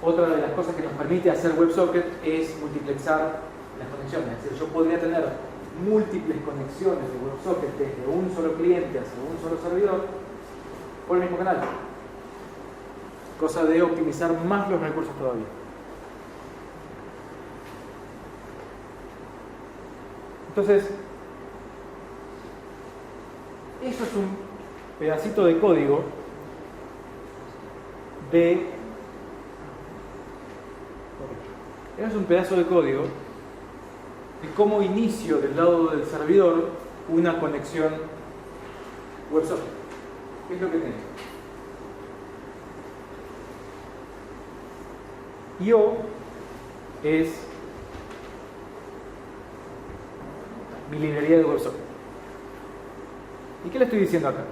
otra de las cosas que nos permite hacer WebSocket es multiplexar las conexiones. Es decir, yo podría tener múltiples conexiones de WebSocket desde un solo cliente hacia un solo servidor por el mismo canal. Cosa de optimizar más los recursos todavía. Entonces, eso es un pedacito de código es un pedazo de código de cómo inicio del lado del servidor una conexión WebSocket. ¿Qué es lo que tengo? IO es mi librería de WebSocket. ¿Y qué le estoy diciendo acá?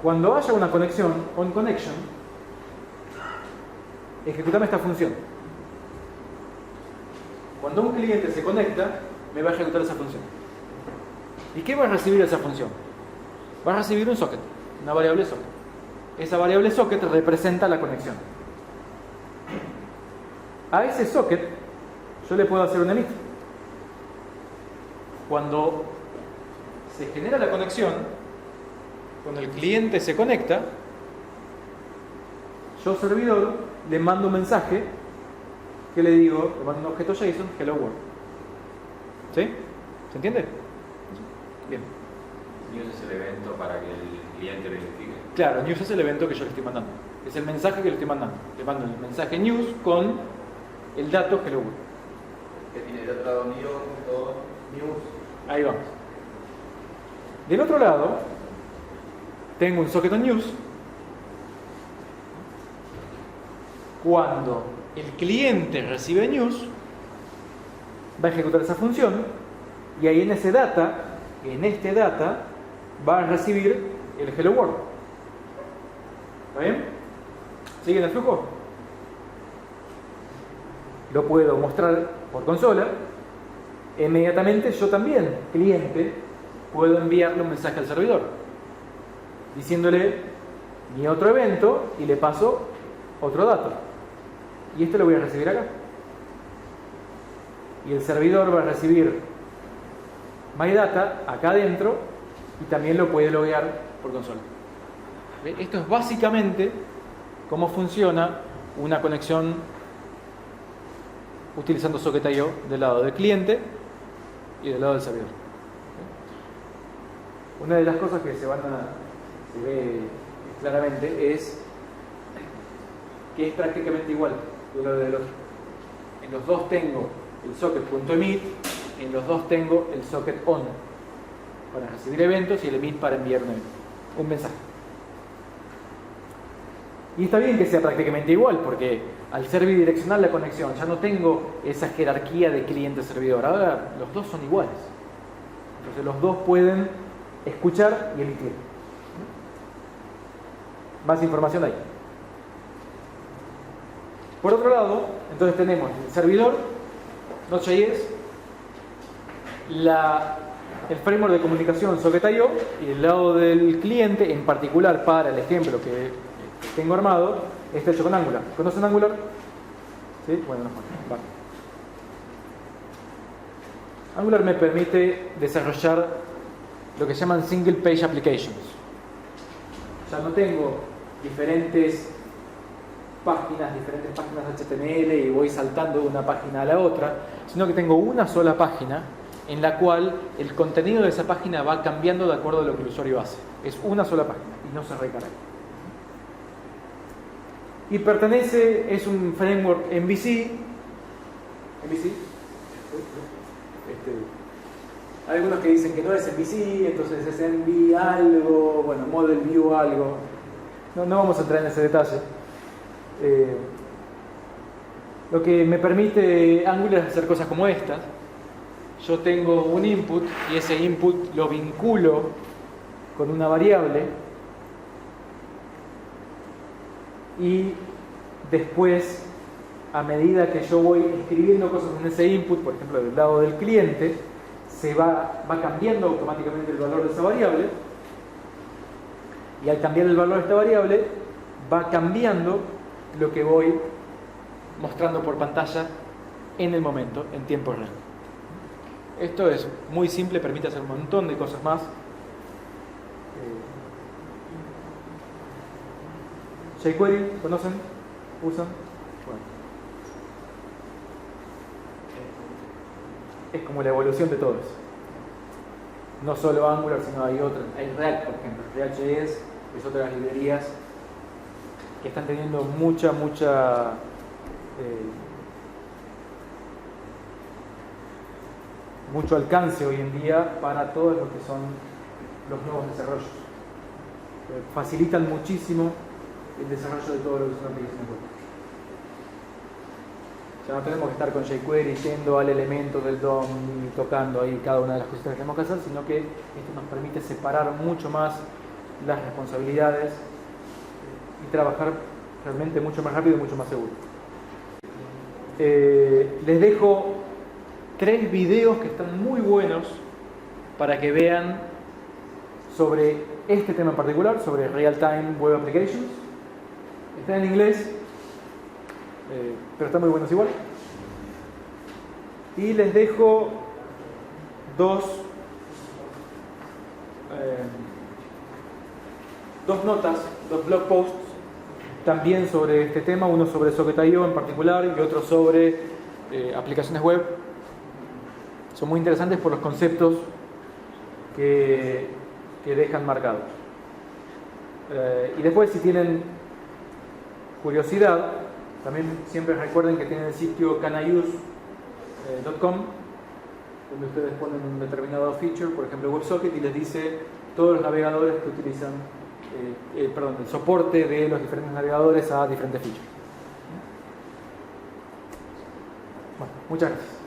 Cuando haya una conexión, onConnection, ejecutame esta función. Cuando un cliente se conecta, me va a ejecutar esa función. ¿Y qué va a recibir esa función? Va a recibir un socket, una variable socket. Esa variable socket representa la conexión. A ese socket yo le puedo hacer un emit. Cuando se genera la conexión, cuando el cliente se conecta, yo servidor le mando un mensaje que le digo, le mando un objeto JSON, hello world. ¿Sí? ¿Se entiende? Bien. News es el evento para que el cliente verifique. Claro, news es el evento que yo le estoy mandando. Es el mensaje que le estoy mandando. Le mando el mensaje news con el dato hello world. Que tiene del otro lado news. Ahí vamos. Del otro lado, tengo un socket on news. Cuando el cliente recibe news, va a ejecutar esa función y ahí en este data, va a recibir el hello world. ¿Está bien? ¿Siguen el flujo? Lo puedo mostrar por consola. Inmediatamente yo también, cliente, puedo enviarle un mensaje al servidor diciéndole mi otro evento y le paso otro dato. Y este lo voy a recibir acá. Y el servidor va a recibir my data acá adentro y también lo puede loguear por consola. ¿Ve? Esto es básicamente cómo funciona una conexión utilizando Socket.io del lado del cliente y del lado del servidor. Una de las cosas que se ve claramente es que es prácticamente igual de uno del otro. En los dos tengo el socket.emit, en los dos tengo el socket on para recibir eventos y el emit para enviar un mensaje. Y está bien que sea prácticamente igual, porque al ser bidireccional la conexión ya no tengo esa jerarquía de cliente-servidor. Ahora los dos son iguales. Entonces los dos pueden escuchar y emitir. Más información ahí. Por otro lado, entonces tenemos el servidor, Node.js, el framework de comunicación Socket.io y el lado del cliente, en particular para el ejemplo que tengo armado, está hecho con Angular. ¿Conocen Angular? ¿Sí? Bueno, no. Vale. Angular me permite desarrollar lo que se llaman single page applications. Ya no tengo diferentes páginas HTML y voy saltando de una página a la otra, sino que tengo una sola página en la cual el contenido de esa página va cambiando de acuerdo a lo que el usuario hace. Es una sola página y no se recarga. Y es un framework MVC. Hay algunos que dicen que no es MVC, entonces es MV algo, bueno, Model View algo. No vamos a entrar en ese detalle. Lo que me permite Angular es hacer cosas como estas. Yo tengo un input y ese input lo vinculo con una variable y después, a medida que yo voy escribiendo cosas en ese input, por ejemplo del lado del cliente, se va cambiando automáticamente el valor de esa variable y al cambiar el valor de esta variable va cambiando lo que voy mostrando por pantalla en el momento, en tiempo real. Esto es muy simple, permite hacer un montón de cosas más. jQuery, ¿conocen? ¿Usan? Bueno. Es como la evolución de todo eso. No solo Angular, sino hay otras. Hay React, por ejemplo. React.js es otra de las librerías que están teniendo mucho alcance hoy en día para todos los que son los nuevos desarrollos. Facilitan muchísimo el desarrollo de todo lo que son aplicaciones web. Ya no tenemos que estar con jQuery yendo al elemento del DOM y tocando ahí cada una de las cositas que tenemos que hacer, sino que esto nos permite separar mucho más las responsabilidades y trabajar realmente mucho más rápido y mucho más seguro. Les dejo 3 videos que están muy buenos para que vean sobre este tema en particular, sobre Real-Time Web Applications. Están en inglés, pero están muy buenos igual. Y les dejo dos notas, 2 blog posts también sobre este tema, uno sobre Socket.io en particular y otro sobre aplicaciones web. Son muy interesantes por los conceptos que dejan marcados. Y después, si tienen curiosidad, también siempre recuerden que tienen el sitio caniuse.com, donde ustedes ponen un determinado feature, por ejemplo WebSocket, y les dice todos los navegadores que utilizan, el soporte de los diferentes navegadores a diferentes features. Bueno, muchas gracias.